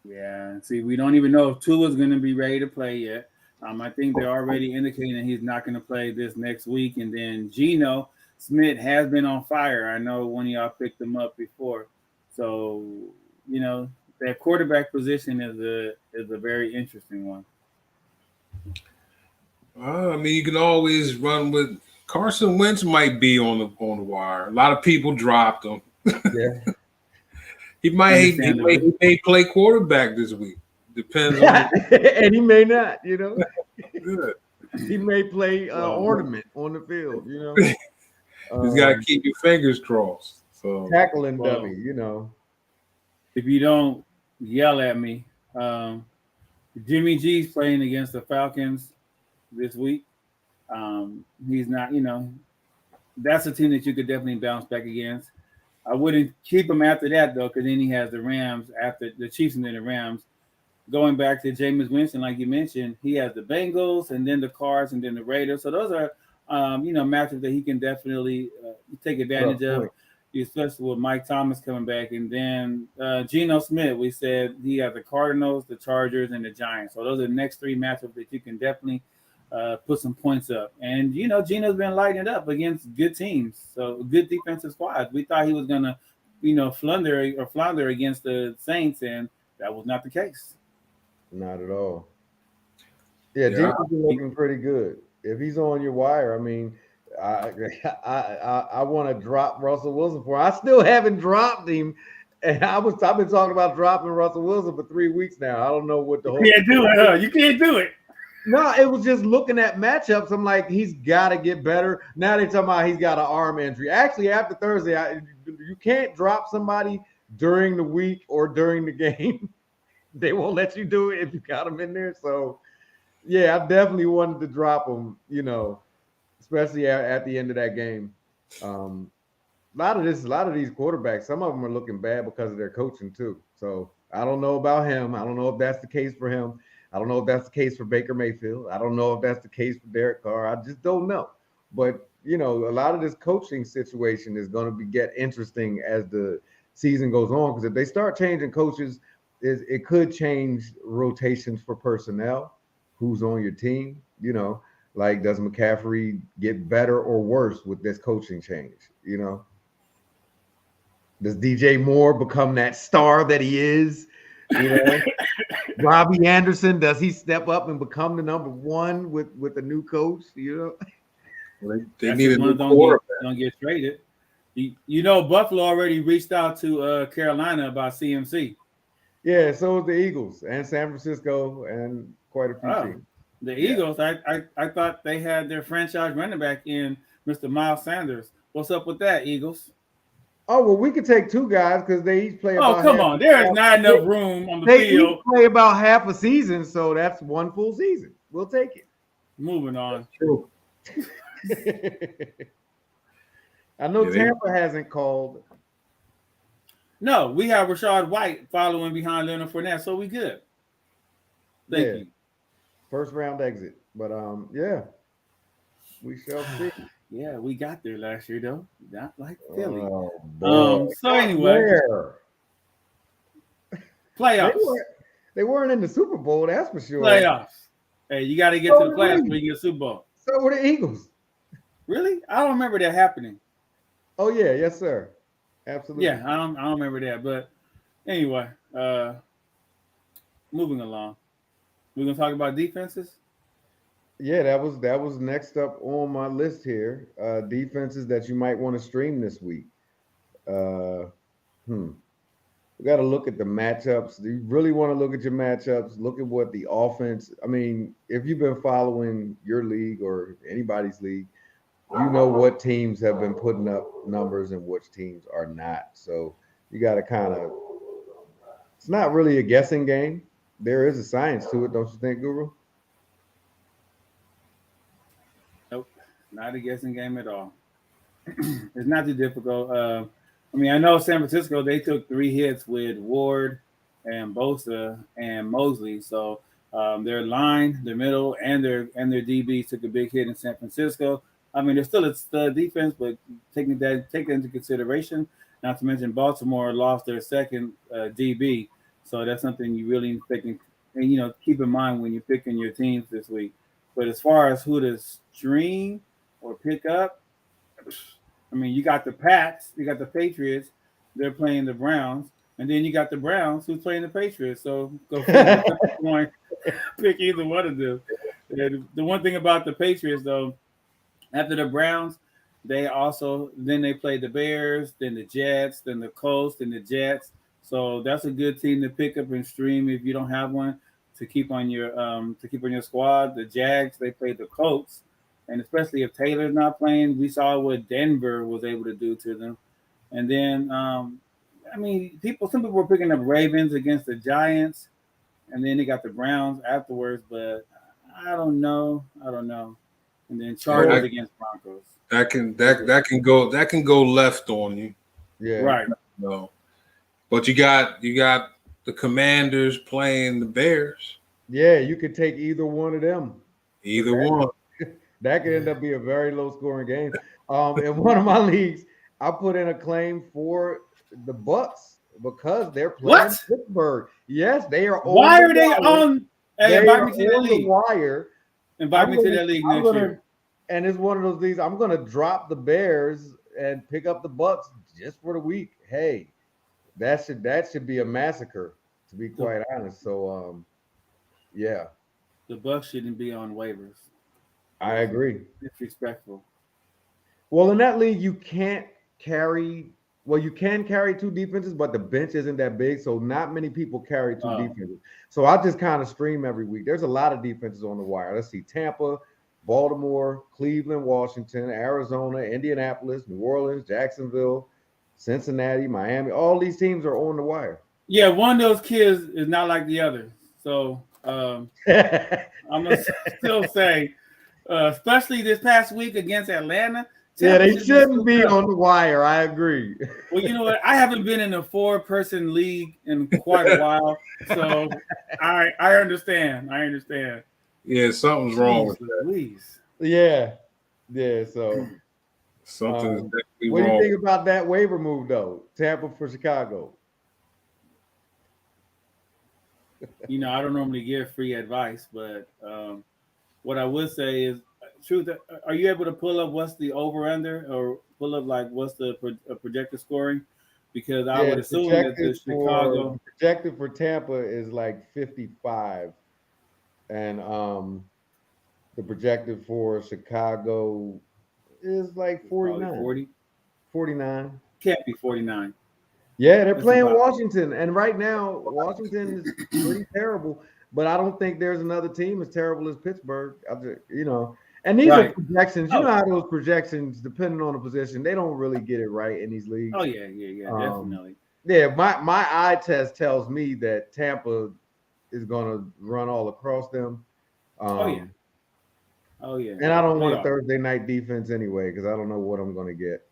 Yeah, see, we don't even know if Tua's going to be ready to play yet. I think they're already indicating that he's not going to play this next week. And then Geno Smith has been on fire. I know one of y'all picked him up before. So, that quarterback position is a very interesting one. I mean, you can always run with Carson Wentz. Might be on the wire. A lot of people dropped him. Yeah, he may play quarterback this week. Depends on and he may not. Good. He may play ornament on the field. He's got to keep your fingers crossed. So tackling dummy. If you don't yell at me, Jimmy G's playing against the Falcons this week. He's not, that's a team that you could definitely bounce back against. I wouldn't keep him after that, though, because then he has the Rams after the Chiefs and then the Rams. Going back to Jameis Winston, like you mentioned, he has the Bengals and then the Cards and then the Raiders. So those are, matchups that he can definitely take advantage of, especially with Mike Thomas coming back. And then Geno Smith, we said he has the Cardinals, the Chargers, and the Giants. So those are the next 3 matchups that you can definitely put some points up. And, Geno's been lighting it up against good teams. So good defensive squads. We thought he was going to, flounder against the Saints, and that was not the case. Not at all. Yeah, Geno's been looking pretty good. If he's on your wire, I mean, I want to drop Russell Wilson for. I still haven't dropped him, and I've been talking about dropping Russell Wilson for 3 weeks now. I don't know what the whole. You can't do it, huh? You can't do it. No, it was just looking at matchups. I'm like, he's got to get better. Now they're talking about he's got an arm injury. Actually, after Thursday, you can't drop somebody during the week or during the game. They won't let you do it if you got them in there. So, yeah, I definitely wanted to drop them, especially at the end of that game. A lot of these quarterbacks, some of them are looking bad because of their coaching too. So I don't know about him. I don't know if that's the case for him. I don't know if that's the case for Baker Mayfield. I don't know if that's the case for Derek Carr. I just don't know. But, a lot of this coaching situation is going to get interesting as the season goes on, because if they start changing coaches, it could change rotations for personnel, who's on your team, like does McCaffrey get better or worse with this coaching change? Does DJ Moore become that star that he is? Robbie Anderson, does he step up and become the number 1 with the new coach? They That's need if a one new of them don't quarterback. get traded. You know, Buffalo already reached out to Carolina about CMC. Yeah, so is the Eagles and San Francisco and quite a few Oh, teams. the Yeah. Eagles. I thought they had their franchise running back in Mr. Miles Sanders. What's up with that, Eagles? Oh well, we could take two guys because they each play Oh, about come half. on. There is not enough room on the They each field. play about half a season, so that's one full season. We'll take Moving on. True. it. I know Yeah, Tampa hasn't called. No, we have Rashad White following behind Leonard Fournette, so we good. Thank you. First round exit, but yeah, we shall see. Yeah, we got there last year though. Not like Philly. Oh boy! So anyway, Where? playoffs. They weren't in the Super Bowl, that's for sure. Playoffs. Hey, you got to get to the playoffs when you get a Super Bowl. So were the Eagles. Really? I don't remember that happening. Oh yeah, yes sir, absolutely. Yeah, I don't remember that. But anyway, moving along. We're gonna talk about defenses. Yeah, that was next up on my list here. Defenses that you might want to stream this week. We got to look at the matchups. Do you really want to look at your matchups? Look at what the offense. I mean, if you've been following your league or anybody's league, you know what teams have been putting up numbers and which teams are not. So you got to kind of. It's not really a guessing game. There is a science to it, don't you think, Guru? Nope, not a guessing game at all. It's not too difficult. I mean, I know San Francisco, they took 3 hits with Ward and Bosa and Mosley. So their line, their middle, and their DBs took a big hit in San Francisco. I mean, they're still a stud defense, but taking that into consideration, not to mention Baltimore lost their second DB. So that's something you really and keep in mind when you're picking your teams this week. But as far as who to stream or pick up, I mean, you got the Pats, you got the Patriots, they're playing the Browns, and then you got the Browns who's playing the Patriots. So go pick either one of them. And the one thing about the Patriots, though, after the Browns, they play the Bears, then the Jets, then the Colts, then the Jets. So that's a good team to pick up and stream if you don't have one to keep on your squad. The Jags, they play the Colts. And especially if Taylor's not playing, we saw what Denver was able to do to them. And then, some people were picking up Ravens against the Giants, and then they got the Browns afterwards. But I don't know. And then Chargers against Broncos. That can go left on you. Yeah, right. No, but you got the Commanders playing the Bears. Yeah, you could take either one of them. Either one. That could end up being a very low scoring game. In one of my leagues, I put in a claim for the Bucks because they're playing Pittsburgh. Yes, they are. Why are they on? Hey, invite me to the league. Wire. Invite me to that league next year. And it's one of those leagues. I'm going to drop the Bears and pick up the Bucks just for the week. Hey, that should be a massacre, to be quite honest. So, yeah, the Bucks shouldn't be on waivers. I agree. Disrespectful. Well, in that league, you can't carry. Well, you can carry 2 defenses, but the bench isn't that big, so not many people carry 2 defenses. So I just kind of stream every week. There's a lot of defenses on the wire. Let's see: Tampa, Baltimore, Cleveland, Washington, Arizona, Indianapolis, New Orleans, Jacksonville, Cincinnati, Miami. All these teams are on the wire. Yeah, one of those kids is not like the other. So I'm gonna still say. Especially this past week against Atlanta. Yeah, they shouldn't be on the wire. I agree. Well, you know what? I haven't been in a 4-person league in quite a while, so I understand. Yeah, something's wrong with that. Please. Yeah. So something's definitely wrong. What do you think about that waiver move, though? Tampa for Chicago. I don't normally give free advice, but what I would say is, truth. Are you able to pull up what's the over under, or pull up like what's the projected scoring? Because I would assume that the Chicago projected for Tampa is like 55, and the projected for Chicago is like Probably 49. 40. 49. Can't be 49. Yeah, they're That's playing about- Washington, and right now Washington is pretty terrible. But I don't think there's another team as terrible as Pittsburgh. And these are Right. projections. You Oh. know how those projections, depending on the position, they don't really get it right in these leagues. Oh yeah, definitely. Yeah, my eye test tells me that Tampa is going to run all across them. Oh yeah. And I don't They want a are. Thursday night defense anyway because I don't know what I'm going to get.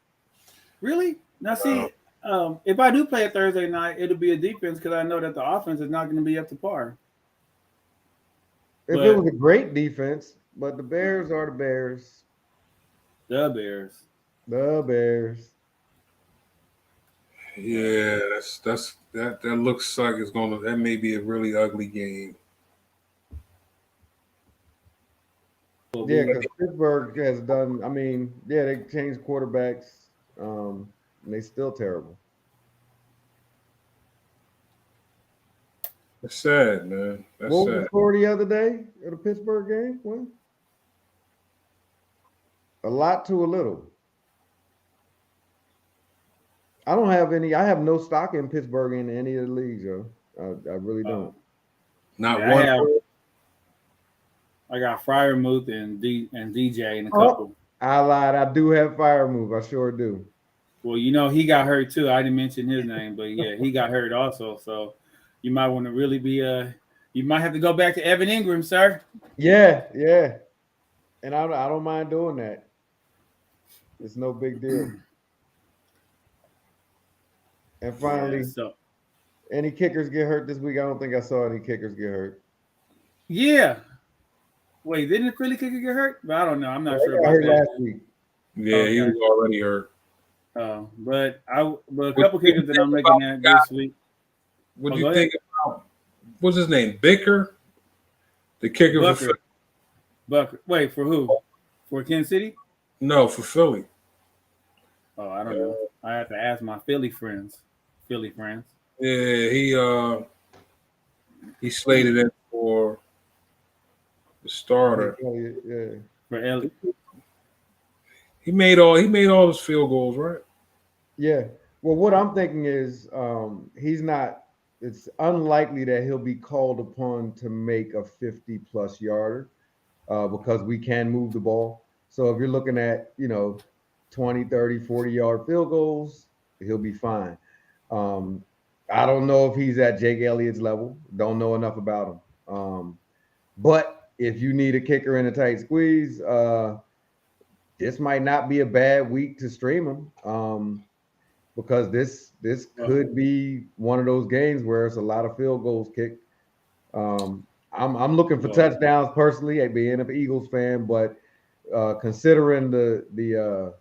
Really? Now see, if I do play a Thursday night, it'll be a defense because I know that the offense is not going to be up to par. If it was a great defense, but the Bears are the Bears. The Bears. The Bears. Yeah, that looks like that may be a really ugly game. Yeah, because Pittsburgh has done. I mean, yeah, they changed quarterbacks, and they still terrible. That's sad, man. That's What was sad. the score the other day at the Pittsburgh game? What? A lot to a little. I don't have any. I have no stock in Pittsburgh in any of the leagues, yo. I really don't. Not Yeah, one. I got Fryermuth and DJ and a couple. I lied. I do have Fryermuth. I sure do. Well, you know, he got hurt too. I didn't mention his name, but yeah, he got hurt also. So you might want to really be you might have to go back to Evan Ingram, sir. Yeah. And I don't mind doing that. It's no big deal. And finally, any kickers get hurt this week? I don't think I saw any kickers get hurt. Yeah. Wait, didn't the Philly kicker get hurt? But I don't know. I'm not sure about about that. Last week. Yeah, he was already hurt. But a couple kickers that I'm looking at this week. What do you think about what's his name? Bicker? The kicker for Philly. Bucker. Wait, for who? For Kansas City? No, for Philly. Oh, I don't know. I have to ask my Philly friends. Yeah, he slated in for the starter. Yeah. For Elliott. He made all his field goals, right? Yeah. Well, what I'm thinking is it's unlikely that he'll be called upon to make a 50-plus yarder because we can move the ball. So if you're looking at, 20, 30, 40-yard field goals, he'll be fine. I don't know if he's at Jake Elliott's level. Don't know enough about him. But if you need a kicker in a tight squeeze, this might not be a bad week to stream him because this could be one of those games where it's a lot of field goals kicked. I'm looking for touchdowns personally, being an Eagles fan, but considering the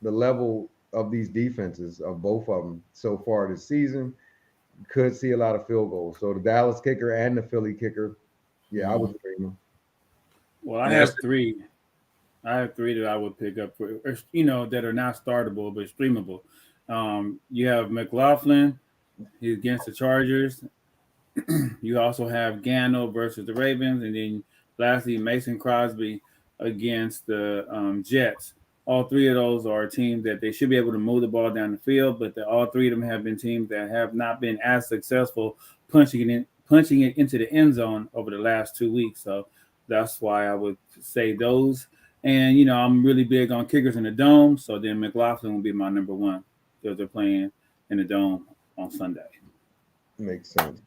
level of these defenses of both of them so far this season, could see a lot of field goals. So the Dallas kicker and the Philly kicker, I would stream them. Well, I have three. That I would pick up for, that are not startable but streamable. You have McLaughlin, he's against the Chargers. You also have Gano versus the Ravens, and then lastly Mason Crosby against the Jets. All three of those are teams that they should be able to move the ball down the field, but all three of them have been teams that have not been as successful punching it into the end zone over the last 2 weeks. So that's why I would say those. And, I'm really big on kickers in the dome. So then McLaughlin will be my number one because they're playing in the dome on Sunday. Makes sense.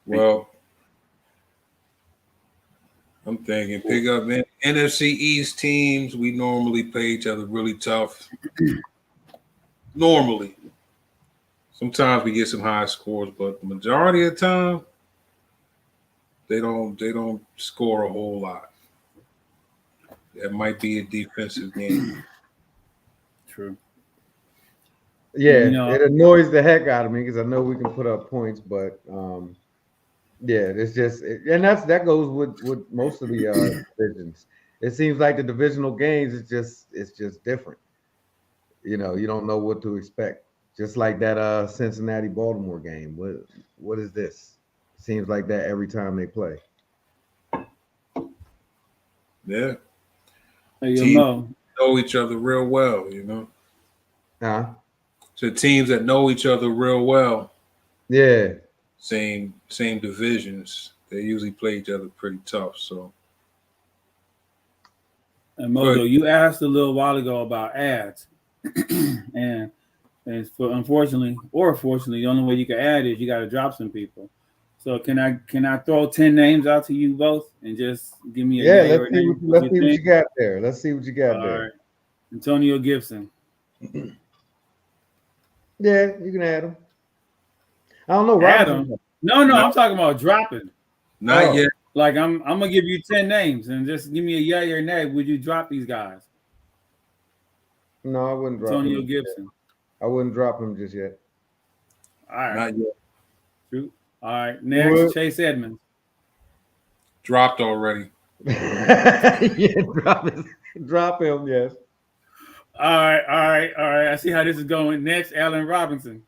Well, I'm thinking pick up NFC East teams. We normally play each other really tough. Normally. Sometimes we get some high scores, but the majority of the time, they don't score a whole lot. That might be a defensive game. True. Yeah, it annoys the heck out of me because I know we can put up points, but it's just, and that goes with most of the divisions. It seems like the divisional games it's just different. You don't know what to expect. Just like that Cincinnati Baltimore game. What is this? Seems like that every time they play. Yeah. Hey, Teams Mo. know each other real well, you know. Huh? So teams that know each other real well, Yeah. same divisions, they usually play each other pretty tough. So And Mojo, you asked a little while ago about ads, and for unfortunately or fortunately, the only way you can add is you got to drop some people. So can I throw 10 names out to you both and just give me a Yeah, yay or a nay? let's see what you got there. Let's see what you got All there. right. Antonio Gibson. Yeah, you can add him. I don't know. Adam. No, I'm talking about dropping. not yet. Like I'm gonna give you 10 names and just give me a yay or nay. Would you drop these guys? No, I wouldn't drop Antonio him. Gibson. I wouldn't drop him just yet. All right. Not yet. True. All right. Next, What? Chase Edmonds. Dropped already. Yeah, drop him, yes. All right. I see how this is going. Next, Allen Robinson.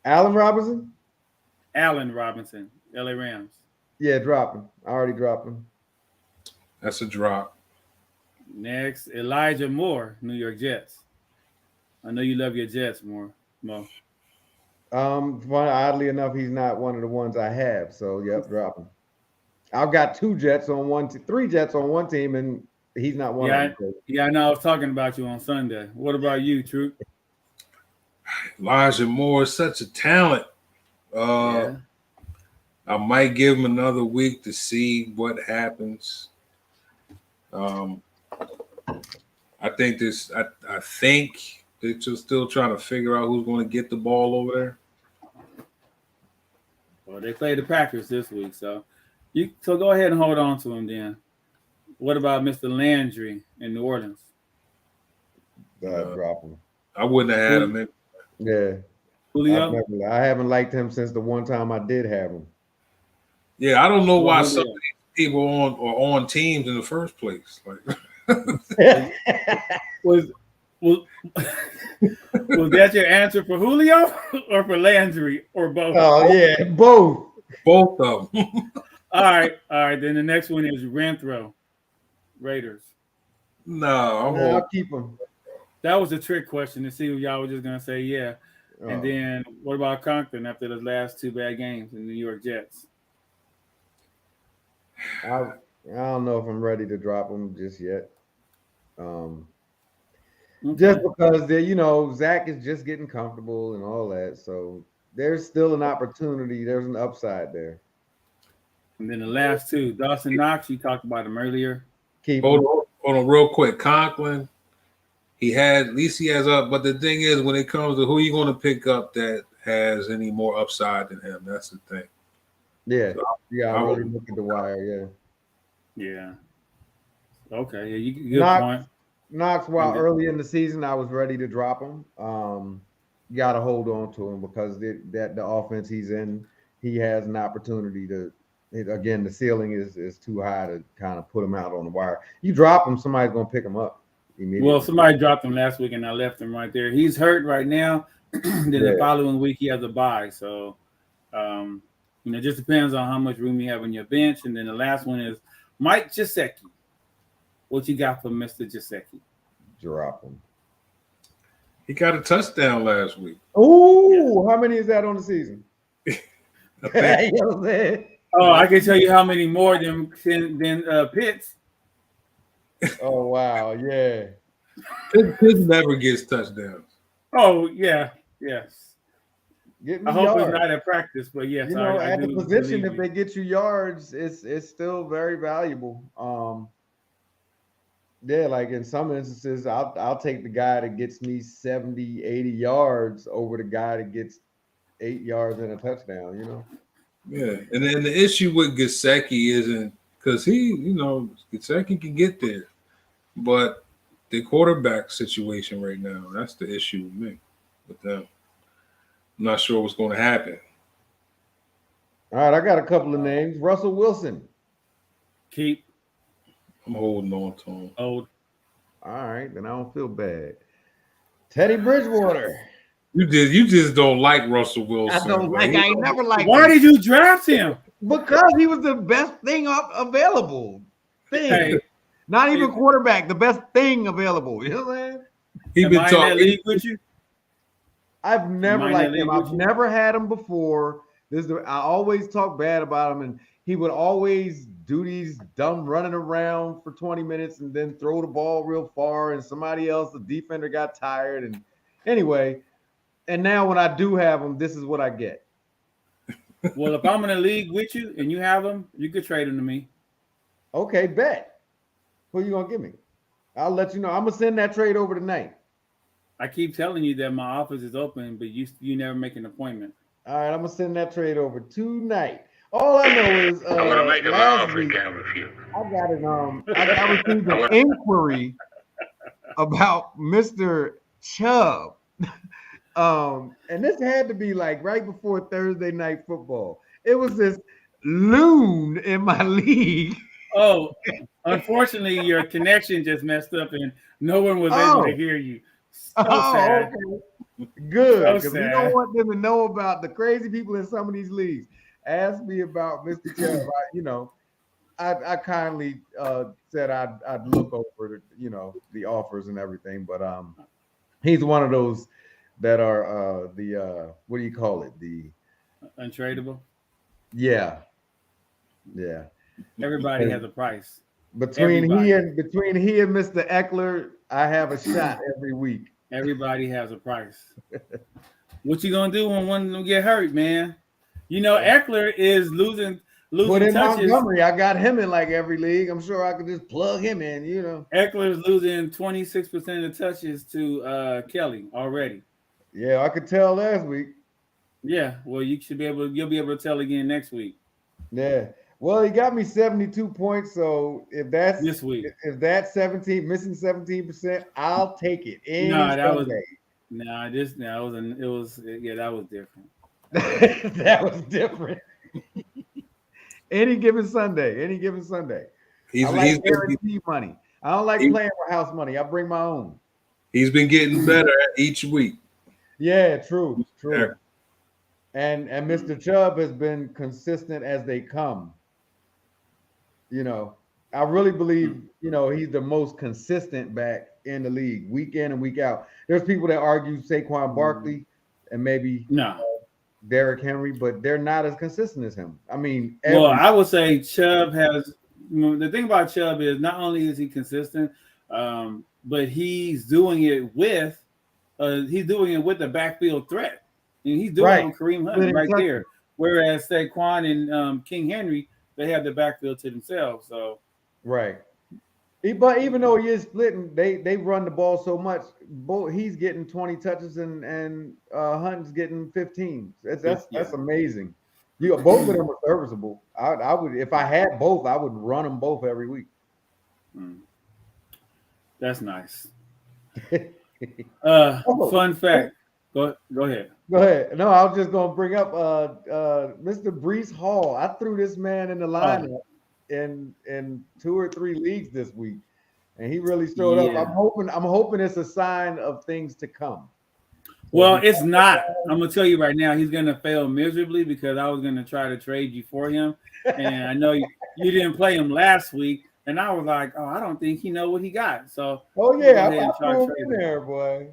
Allen Robinson? Allen Robinson, LA Rams. Yeah, drop him. I already dropped him. That's a drop. Next, Elijah Moore, New York Jets. I know you love your Jets more, Mo. Oddly enough, he's not one of the ones I have. So yep, drop him. I've got three Jets on one team, and he's not one of them. Yeah, I know. I was talking about you on Sunday. What about you, True? Elijah Moore is such a talent. Yeah. I might give him another week to see what happens. I think they're just still trying to figure out who's going to get the ball over there. Well, they play the Packers this week, so go ahead and hold on to him then. What about Mr. Landry in New Orleans? Drop him. I wouldn't have had him in. Yeah. Julio? I haven't liked him since the one time I did have him. Yeah, I don't know why some of these people are on teams in the first place. Like, was that your answer for Julio or for Landry or both? Oh yeah, both. Both of them. All right. Then the next one is Renfro, Raiders. No, I'll keep him. That was a trick question to see if y'all were just gonna say yeah. And then what about Conklin after the last two bad games in the New York Jets? I don't know if I'm ready to drop him just yet. Just because Zach is just getting comfortable and all that, so there's still an opportunity. There's an upside there. And then the last two, Dawson Knox. You talked about him earlier. Hold on, real quick. Conklin, at least he has up. But the thing is, when it comes to who you're going to pick up that has any more upside than him, that's the thing. Yeah, I really look at the wire. Yeah. Okay. Yeah, you good point. Knox, while early in the season, I was ready to drop him. You got to hold on to him because the offense he's in, he has an opportunity to. Again, the ceiling is too high to kind of put him out on the wire. You drop him, somebody's going to pick him up immediately. Well, somebody dropped him last week, and I left him right there. He's hurt right now. Then the following week, he has a bye. So, it just depends on how much room you have on your bench. And then the last one is Mike Gesicki. What you got for Mr. Gesicki? Drop him. He got a touchdown last week. Ooh, how many is that on the season? Oh, I can tell you how many more than Pitts. Oh wow, yeah. Pitts never gets touchdowns. Oh yes. I hope yards. it's not at practice, but yes. At the position, if they get you yards, it's still very valuable. Like in some instances, I'll take the guy that gets me 70, 80 yards over the guy that gets 8 yards and a touchdown, Yeah, and then the issue with Gesicki isn't because Gesicki can get there, but the quarterback situation right now, that's the issue with me, with them. I'm not sure what's going to happen. All right, I got a couple of names. Russell Wilson. Keep. I'm holding on to him. Hold. All right, then I don't feel bad. Teddy Bridgewater. You just don't like Russell Wilson. I ain't never liked him. Why did you draft him? Because he was the best thing available. Hey, Not even quarterback, the best thing available. You know what I'm saying? He Am been I in that talking. league with you? I've never Am I in liked that him. league with I've you? never had him before. I always talk bad about him, and he would always do these dumb running around for 20 minutes and then throw the ball real far, and somebody else, the defender, got tired. And anyway, and now when I do have him, this is what I get. Well, if I'm in a league with you and you have him, you could trade him to me. Okay, bet. Who you gonna give me? I'll let you know. I'm gonna send that trade over tonight. I keep telling you that my office is open, but you never make an appointment. All right, I'm gonna send that trade over tonight. All I know is I'm gonna make him an last offer he week can't refuse. I got an I received an inquiry about Mr. Chubb. And this had to be like right before Thursday night football. It was this loon in my league. Oh, unfortunately, your connection just messed up and no one was able to hear you. So sad. Okay. Good. So Because we sad. don't want them to know about the crazy people in some of these leagues. Ask me about Mr. Chubb. I kindly said I'd look over the offers and everything, but he's one of those that are the what do you call it? The Untradeable. yeah. Everybody has a price. Between he and Mr. Eckler, I have a shot every week. Everybody has a price. What you gonna do when one of them get hurt, man? Eckler is losing But in touches. Montgomery, I got him in like every league. I'm sure I could just plug him in. Eckler's losing 26% of the touches to Kelly already. Yeah, I could tell last week. Yeah, well, you'll be able to tell again next week. Yeah. Well, he got me 72 points. So if that's This week, if that's 17, missing 17%, I'll take it. that was different. That was different. Any given Sunday. He's I like guaranteed money. I don't like playing for house money. I bring my own. He's been getting better each week. Yeah, true. Yeah. And Mr. Chubb has been consistent as they come. I really believe, he's the most consistent back in the league, week in and week out. There's people that argue Saquon Barkley and maybe Derrick Henry, but they're not as consistent as him. I mean, I would say Chubb has. The thing about Chubb is not only is he consistent, but he's doing it with a backfield threat. And he's doing it on Kareem Hunt right there. Whereas Saquon and King Henry, they have the backfield to themselves. So but even though he is splitting, they run the ball so much. He's getting 20 touches and Hunt's getting 15. That's amazing. Both of them are serviceable. I would, if I had both, I would run them both every week. That's nice. Fun fact. Go ahead. Go ahead. No, I was just gonna bring up Mr. Breece Hall. I threw this man in the lineup in 2 or 3 leagues this week, and he really showed up. I'm hoping it's a sign of things to come. Well, it's not. I'm gonna tell you right now, he's gonna fail miserably because I was gonna try to trade you for him, and I know you didn't play him last week, and I was like, I don't think he know what he got. So, I threw him in there, boy.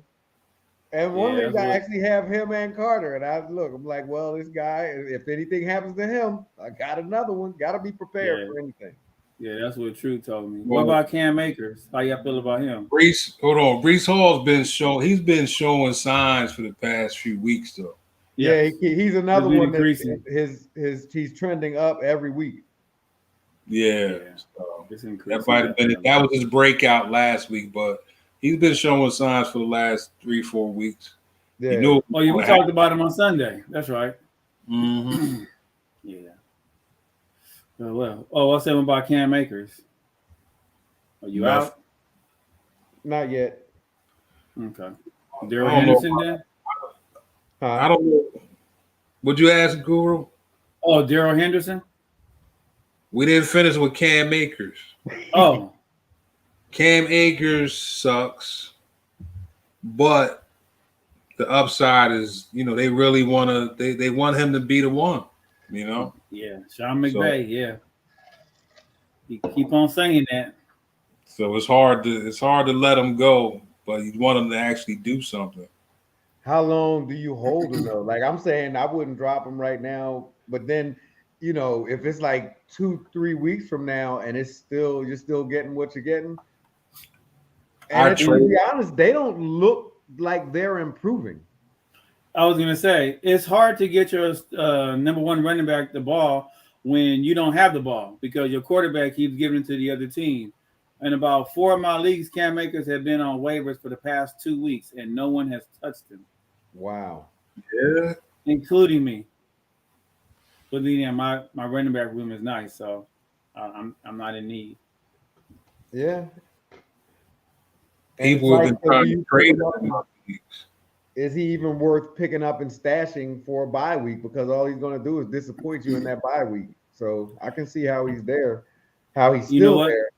And one league I actually have him and Carter, and I'm like, well, this guy, if anything happens to him, I got another one. Got to be prepared for anything. Yeah, that's what True told me. What about Cam Akers? How y'all feel about him? Breece Hall's he's been showing signs for the past few weeks, though. Yeah, he's another one that he's trending up every week. Yeah. That might have been that was his breakout last week, but he's been showing signs for the last 3-4 weeks. Yeah. We talked about him on Sunday. That's right. Mm-hmm. Yeah. Well, what's that about Cam Akers? Are you out? Not yet. Okay. Daryl Henderson then? I don't know. Would you ask Guru? Oh, Daryl Henderson? We didn't finish with Cam Akers. Oh. Cam Akers sucks, but the upside is, they really want to. They want him to be the one. Yeah, Sean McVay. You keep on saying that. So it's hard to let them go, but you want them to actually do something. How long do you hold him though? Like I'm saying, I wouldn't drop him right now, but then, if it's like 2-3 weeks from now and you're still getting what you're getting, and to be honest, they don't look like they're improving. I was gonna say it's hard to get your number one running back the ball when you don't have the ball because your quarterback keeps giving it to the other team. And about 4 of my leagues, Cam Akers have been on waivers for the past 2 weeks, and no one has touched him. Wow. Yeah. Including me. But then my running back room is nice, so I'm not in need. Yeah. People have been trying to trade him. Is he even worth picking up and stashing for a bye week? Because all he's going to do is disappoint you in that bye week. So I can see how he's there, how he's still there.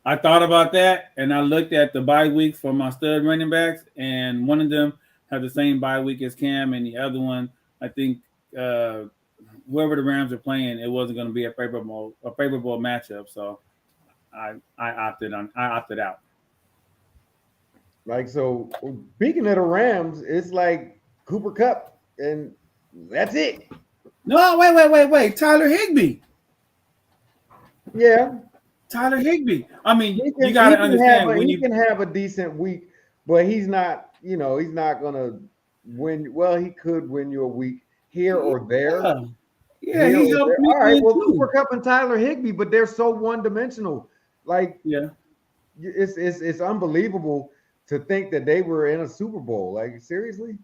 I thought about that, and I looked at the bye week for my stud running backs, and one of them had the same bye week as Cam, and the other one, I think, whoever the Rams are playing, it wasn't going to be a favorable matchup. So I opted out. Like, so speaking of the Rams, it's like Cooper Kupp, and that's it. No, wait. Tyler Higbee. Yeah. Tyler Higbee. I mean, you got to understand when you can have a decent week, but he's not, he's not going to win. Well, he could win you a week here or there. Yeah, he's up. All right, well, Cooper Kupp and Tyler Higbee, but they're so one-dimensional. Like, yeah, it's unbelievable to think that they were in a Super Bowl. Like, seriously?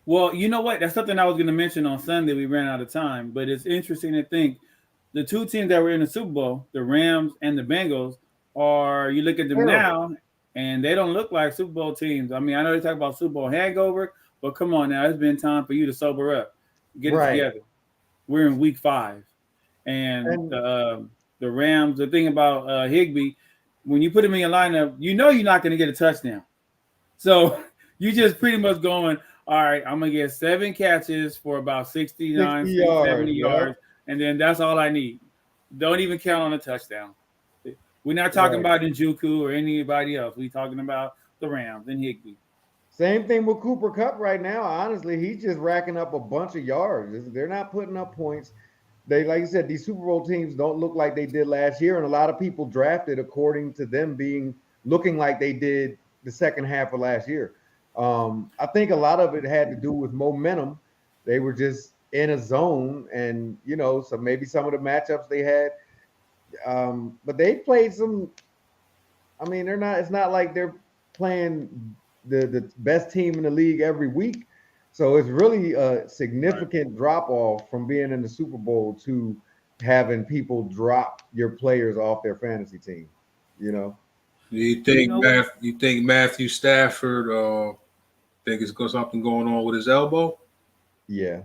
Well, you know what? That's something I was going to mention on Sunday. We ran out of time, but it's interesting to think the two teams that were in the Super Bowl, the Rams and the Bengals, you look at them now, and they don't look like Super Bowl teams. I mean, I know they talk about Super Bowl hangover, but come on now. It's been time for you to sober up. Get it together. We're in week 5. And the Rams, the thing about Higbee, when you put him in your lineup, you're not going to get a touchdown. So you just pretty much going, all right, I'm going to get 7 catches for about 69, 70 yards, and then that's all I need. Don't even count on a touchdown. We're not talking about Njoku or anybody else. We're talking about the Rams and Higbee. Same thing with Cooper Kupp right now. Honestly, he's just racking up a bunch of yards. They're not putting up points. They, like you said, these Super Bowl teams don't look like they did last year, and a lot of people drafted according to them looking like they did the second half of last year. I think a lot of it had to do with momentum. They were just in a zone, and so maybe some of the matchups they had. But they played some. I mean, it's not like they're playing the best team in the league every week. So it's really a significant drop off from being in the Super Bowl to having people drop your players off their fantasy team. Do you think Matthew Stafford think it's got something going on with his elbow? Yeah.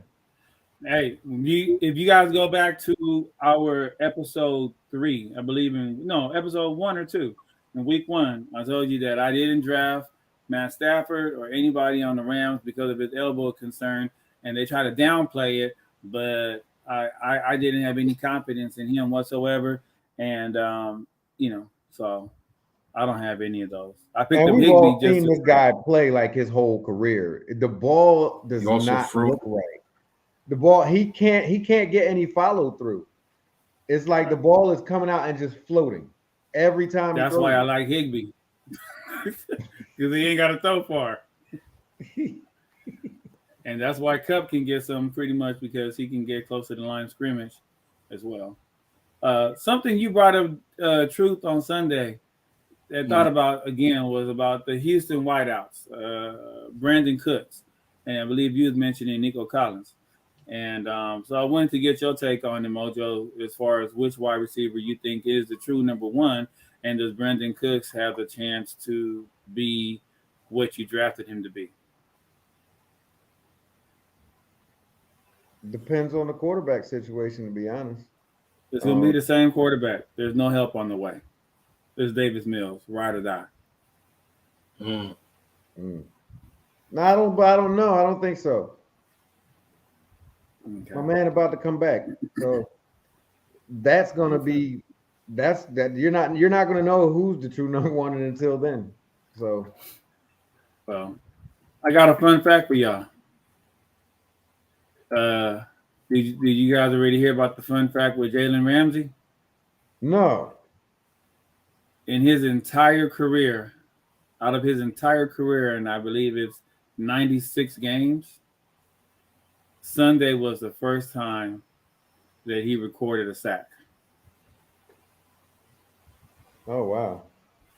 Hey, if you guys go back to our episode 3, I believe episode 1 or 2, in week 1, I told you that I didn't draft Matt Stafford or anybody on the Rams because of his elbow concern, and they try to downplay it, but I didn't have any confidence in him whatsoever, and so I don't have any of those. I picked up Higbee. We've seen this guy play like his whole career. The ball does not look right. The ball, he can't get any follow through. It's like the ball is coming out and just floating every time. That's why I like Higbee. Because he ain't got to throw far. And that's why Kupp can get some pretty much because he can get close to the line of scrimmage as well. Something you brought up truth on Sunday that I thought about again was about the Houston wideouts, Brandon Cooks, and I believe you was mentioning Nico Collins. And so I wanted to get your take on it, Mojo, as far as which wide receiver you think is the true number 1, and does Brandon Cooks have the chance to be what you drafted him to be? Depends on the quarterback situation, to be honest. It's going to be the same quarterback. There's no help on the way. There's Davis Mills, ride or die. No, I don't know. I don't think so. Okay. My man about to come back. So that's going to be that's that you're not going to know who's the true number one until then. So Well, I got a fun fact for y'all. Did you guys already hear about the fun fact with Jalen Ramsey? no. In his entire career, out of his entire career, and I believe it's 96 games, Sunday was the first time that he recorded a sack. Oh wow,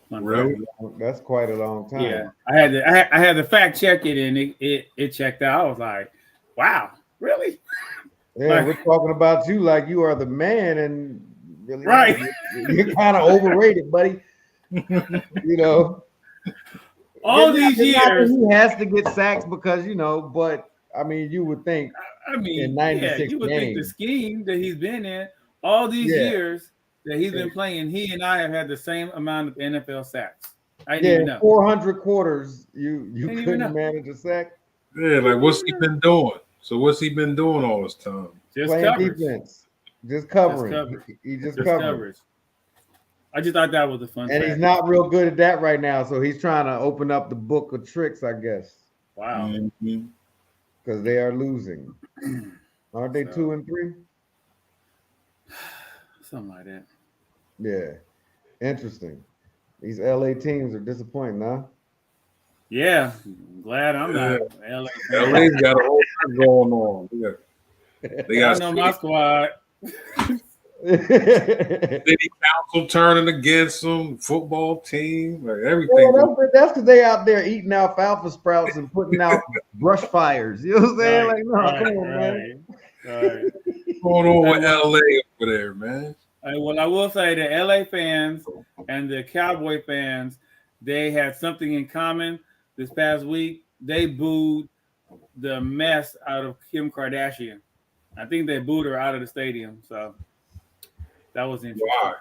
Fun Really? fact. that's quite a long time. Yeah, I had to fact check it, and it checked out. I was like, wow, really? Yeah, Like- we're talking about you like you are the man, and really, Right. You're kind of overrated, buddy. You know, All It's these not that years, he has to get sacks because but I mean, you would think I mean, in yeah, 96 you would think the games. scheme that he's been in, all these Yeah. years that he's been playing, he and I have had the same amount of NFL sacks. I didn't Yeah, even know. 400 quarters, you Didn't even couldn't know. manage a sack. Yeah, like what's he been doing? So what's he been doing all this time? Just Playing coverage. defense, just covering. coverage. He just Just covering. coverage. I just thought that was a fun And fact. he's not real good at that right now, so he's trying to open up the book of tricks, I guess, Wow. Mhm. because they are losing. Aren't they So- 2-3? Something like that. Yeah, interesting. These LA teams are disappointing, huh? Yeah. I'm glad I'm not LA. LA's got a whole lot going on. They I got know my squad. city council turning against them, football team, like everything. Well, that's because they out there eating alfalfa sprouts and putting out brush fires. You know what I'm saying? Like, no, come on, man. Right. going on with LA over there, man. Well, I will say the LA fans and the Cowboy fans, they had something in common this past week. They booed the mess out of Kim Kardashian. I think they booed her out of the stadium. So that was interesting. Why?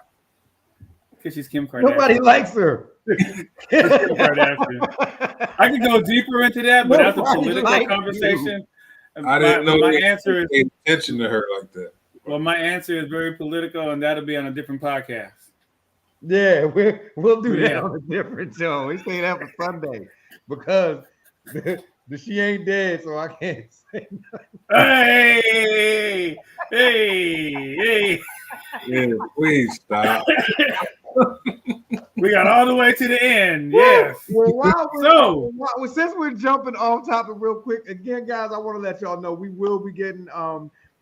Because she's Kim Kardashian. Nobody likes her. Kim Kardashian. I could go deeper into that, but that's a Nobody political likes conversation. I didn't know my they answer is paid attention to her like that. well, my answer is very political, and that'll be on a different podcast. Yeah, we'll do that Yeah. on a different show. We say that for Sunday because the she ain't dead, so I can't say Hey, hey. Yeah, please stop. We got all the way to the end. Yes. Well, since we're jumping off topic real quick, again, guys, I want to let y'all know we will be getting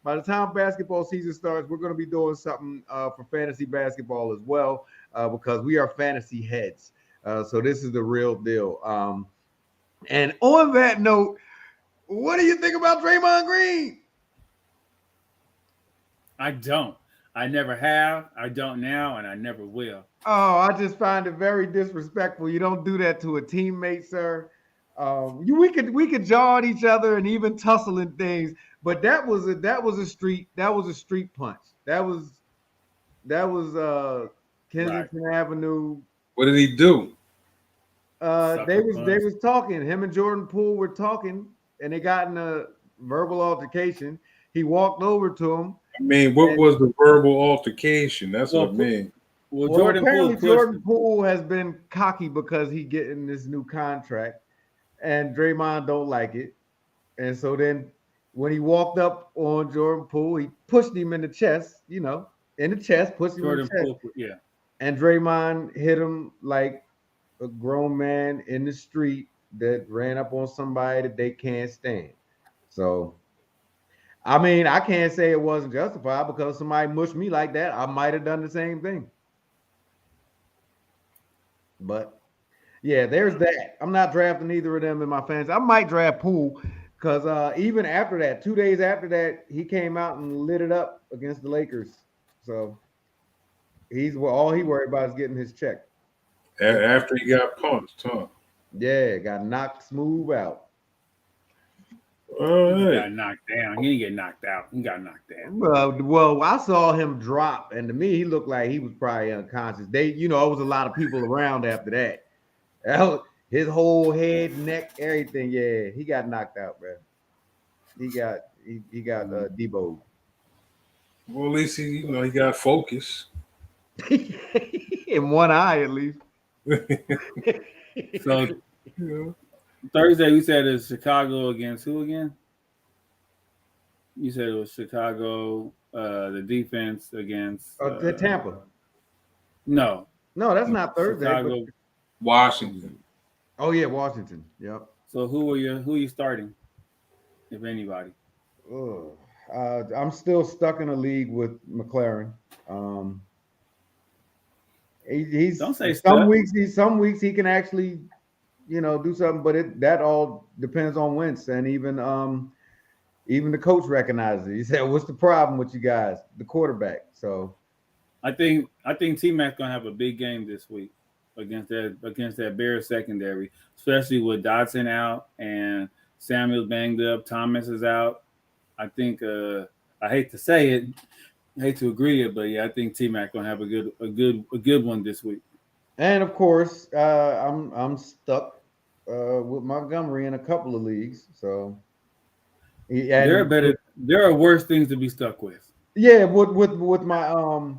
by the time basketball season starts, we're going to be doing something for fantasy basketball as well because we are fantasy heads. So this is the real deal. And on that note, what do you think about Draymond Green? I don't. I never have. I don't now, and I never will. Oh, I just find it very disrespectful. You don't do that to a teammate, sir. We could jaw at each other and even tussle and things, but that was a street punch. That was Kensington Avenue. What did he do? They was talking. Him and Jordan Poole were talking, and they got in a verbal altercation. He walked over to him. I mean, what was the verbal altercation? That's what I mean. Well, Jordan Poole has been cocky because he getting this new contract, and Draymond don't like it. And so then when he walked up on Jordan Poole, he pushed him in the chest, pushed him in the chest. Yeah. And Draymond hit him like a grown man in the street that ran up on somebody that they can't stand. So, I mean, I can't say it wasn't justified because somebody mushed me like that. I might have done the same thing. But yeah, there's that. I'm not drafting either of them in my fans. I might draft Poole because even after that, 2 days after that, he came out and lit it up against the Lakers. So all he worried about is getting his check. After he got punched, huh? Yeah, got knocked smooth out. All He right. got knocked down. He didn't get knocked out. He got knocked down. Well, I saw him drop, and to me, he looked like he was probably unconscious. It was a lot of people around after that. His whole head, neck, everything. Yeah, he got knocked out, bro. He got deboed. Well, at least he got focus. In one eye, at least. So Yeah. Thursday, you said it's Chicago against who again? You said it was Chicago, the defense against The Tampa. No, No, that's not Thursday. Chicago. But, Washington. oh yeah, Washington. Yep. So who are you starting, if anybody? Ugh. I'm still stuck in a league with McLaren. He's Don't say some stuck. weeks he can actually, do something, but that all depends on Wentz, and even the coach recognizes it. He said, "What's the problem with you guys? The quarterback." So I think T-Mac's gonna have a big game this week against that Bears secondary, especially with Dotson out and Samuel's banged up, Thomas is out. I think I hate to say it, I hate to agree it, but yeah, I think T-Mac gonna have a good one this week. and of course, I'm stuck with Montgomery in a couple of leagues. So There are worse things to be stuck with. yeah, with my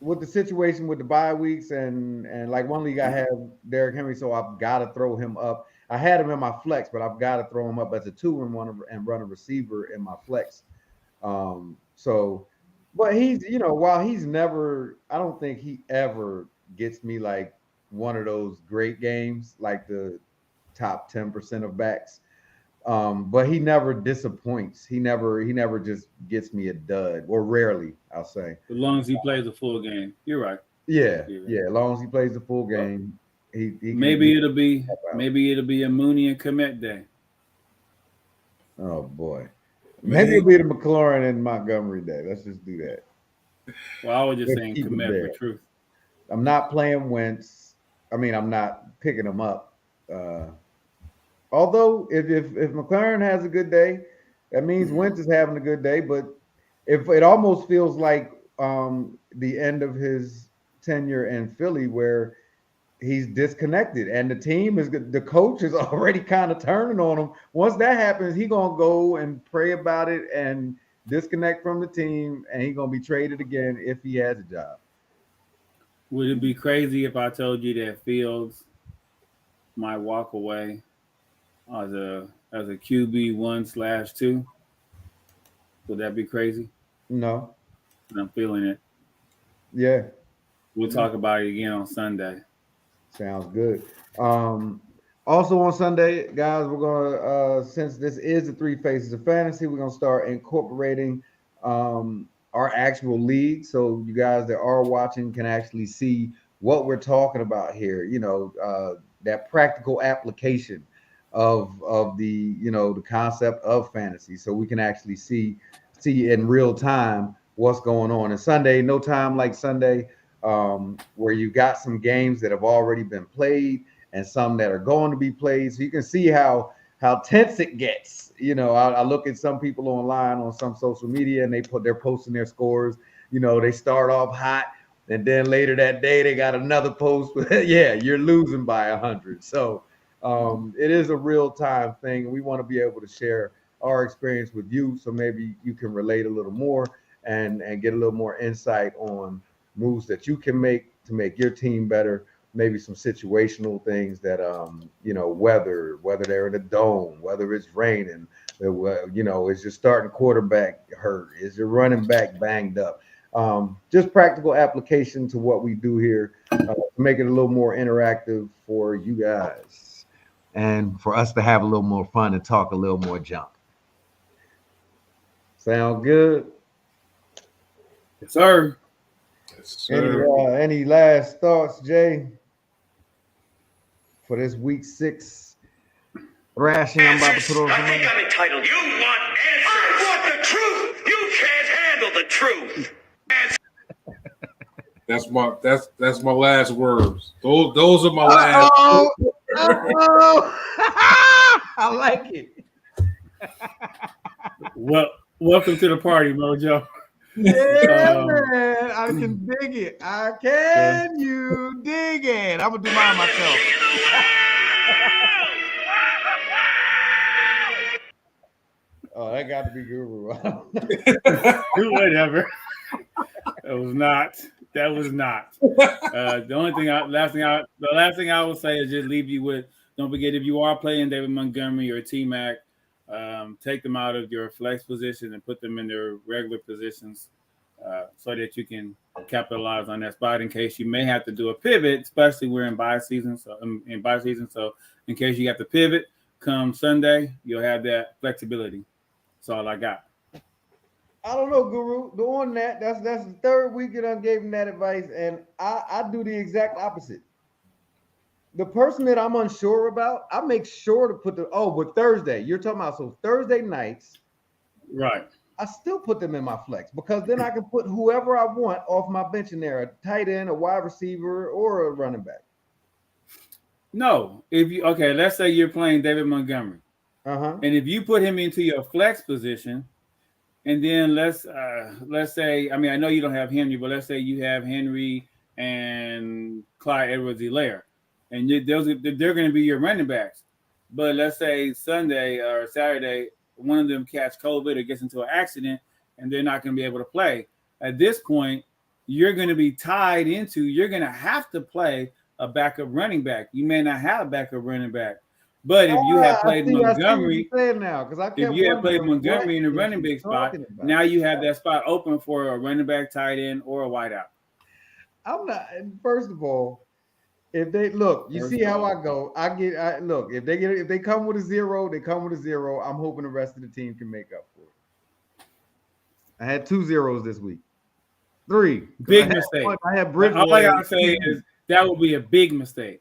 with the situation with the bye weeks and like one league I have Derrick Henry, so I've got to throw him up. I had him in my flex, but I've got to throw him up as a 2-1 and run a receiver in my flex. So, but he's while he's never, I don't think he ever gets me like one of those great games like the top 10% of backs. But he never disappoints. He never just gets me a dud, or rarely, I'll say. As long as he plays a full game, you're right. Yeah. As long as he plays the full game, he maybe it'll be a Mooney and Komet day. Oh boy, maybe it'll be the McLaurin and Montgomery day. Let's just do that. Well, I was just Let's saying keep it Komet there. for truth. I'm not playing Wentz. I mean, I'm not picking him up. Although if McLaren has a good day, that means Wentz is having a good day. But if it almost feels like the end of his tenure in Philly, where he's disconnected, and the coach is already kind of turning on him. Once that happens, he's gonna go and pray about it and disconnect from the team, and he's gonna be traded again if he has a job. Would it be crazy if I told you that Fields might walk away as a QB 1/2? Would that be crazy? No. I'm feeling it. Yeah. We'll talk about it again on Sunday. Sounds good. Also on Sunday, guys, we're gonna since this is the 3 Faces of Fantasy, we're gonna start incorporating our actual league, so you guys that are watching can actually see what we're talking about here. That practical application of the the concept of fantasy, so we can actually see in real time what's going on. And Sunday, no time like Sunday, where you got some games that have already been played and some that are going to be played, so you can see how tense it gets. I look at some people online on some social media, and they're posting their scores. They start off hot, and then later that day they got another post. Yeah, you're losing by 100. So it is a real time thing. We want to be able to share our experience with you, so maybe you can relate a little more and get a little more insight on moves that you can make to make your team better. Maybe some situational things that whether they're in a dome, whether it's raining, is your starting quarterback hurt, is your running back banged up. Just practical application to what we do here to make it a little more interactive for you guys and for us to have a little more fun and talk a little more junk. Sound good? Yes, sir. Yes, sir. Any last thoughts, Jay, for this week 6 thrashing I'm about to put on? I think I'm entitled. You want answers? I want the truth. You can't handle the truth. That's my last words. Those are my last. I like it. Well, welcome to the party, Mojo. Yeah, man. I can dig it. You dig it? I'm gonna do mine myself. Oh, that got to be Guru. Whatever. It was not. That was not. The last thing I will say is just leave you with. Don't forget, if you are playing David Montgomery or T-Mac, take them out of your flex position and put them in their regular positions, so that you can capitalize on that spot in case you may have to do a pivot, especially we're in bye season. So in case you have to pivot come Sunday, you'll have that flexibility. That's all I got. I don't know, Guru. Doing that, that's the third week that I gave him that advice, and I do the exact opposite. The person that I'm unsure about, I make sure to put but Thursday, you're talking about, so Thursday nights, Right. I still put them in my flex because then I can put whoever I want off my bench in there, a tight end, a wide receiver, or a running back. No, let's say you're playing David Montgomery, and if you put him into your flex position, and then let's say, I know you don't have Henry, but let's say you have Henry and Clyde Edwards-Helaire, and they're going to be your running backs. But let's say Sunday or Saturday, one of them catch COVID or gets into an accident, and they're not going to be able to play. At this point, you're going to be tied into. You're going to have to play a backup running back. You may not have a backup running back, but if you have played Montgomery, if you have played Montgomery in the running back spot, now you have that spot open for a running back, tight end, or a wideout. I'm not. First of all, if they look, you see how I go. If they come with a zero, they come with a zero. I'm hoping the rest of the team can make up for it. I had 2 zeros this week. 3. Big mistake. I had Bridgewater. All I gotta say is that would be a big mistake.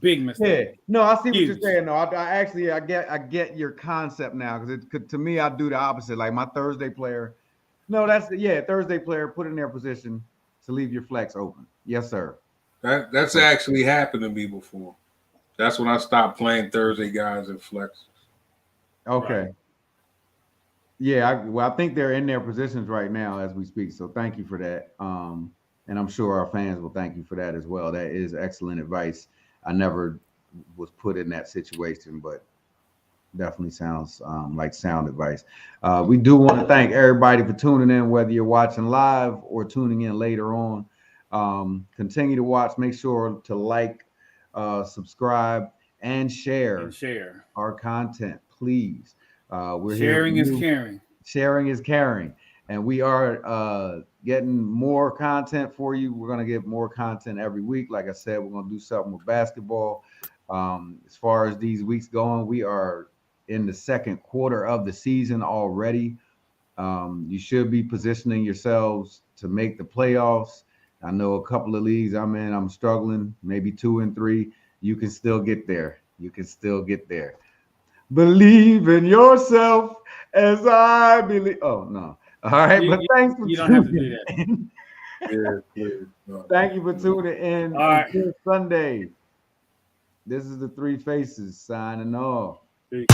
Big mistake. Yeah. No, I see what you're saying. No, I get your concept now, because to me, I do the opposite. Like my Thursday player. No, Thursday player, put in their position to leave your flex open. Yes, sir. That's actually happened to me before. That's when I stopped playing Thursday guys in flex. Okay. Right. Yeah, I think they're in their positions right now as we speak. So thank you for that. And I'm sure our fans will thank you for that as well. That is excellent advice. I never was put in that situation, but definitely sounds like sound advice. We do want to thank everybody for tuning in, whether you're watching live or tuning in later on. Continue to watch. Make sure to like, subscribe, and share our content, please. Sharing is caring. Sharing is caring. And we are getting more content for you. We're going to get more content every week. Like I said, we're going to do something with basketball. As far as these weeks going, we are in the second quarter of the season already. You should be positioning yourselves to make the playoffs. I know a couple of leagues I'm in, I'm struggling, maybe 2 and 3. You can still get there. Believe in yourself as I believe. Oh, no. All right. But thanks for don't have to do that. Yeah, please. No. Thank you for tuning in. All right. Until Sunday. This is the Three Faces signing off. Peace.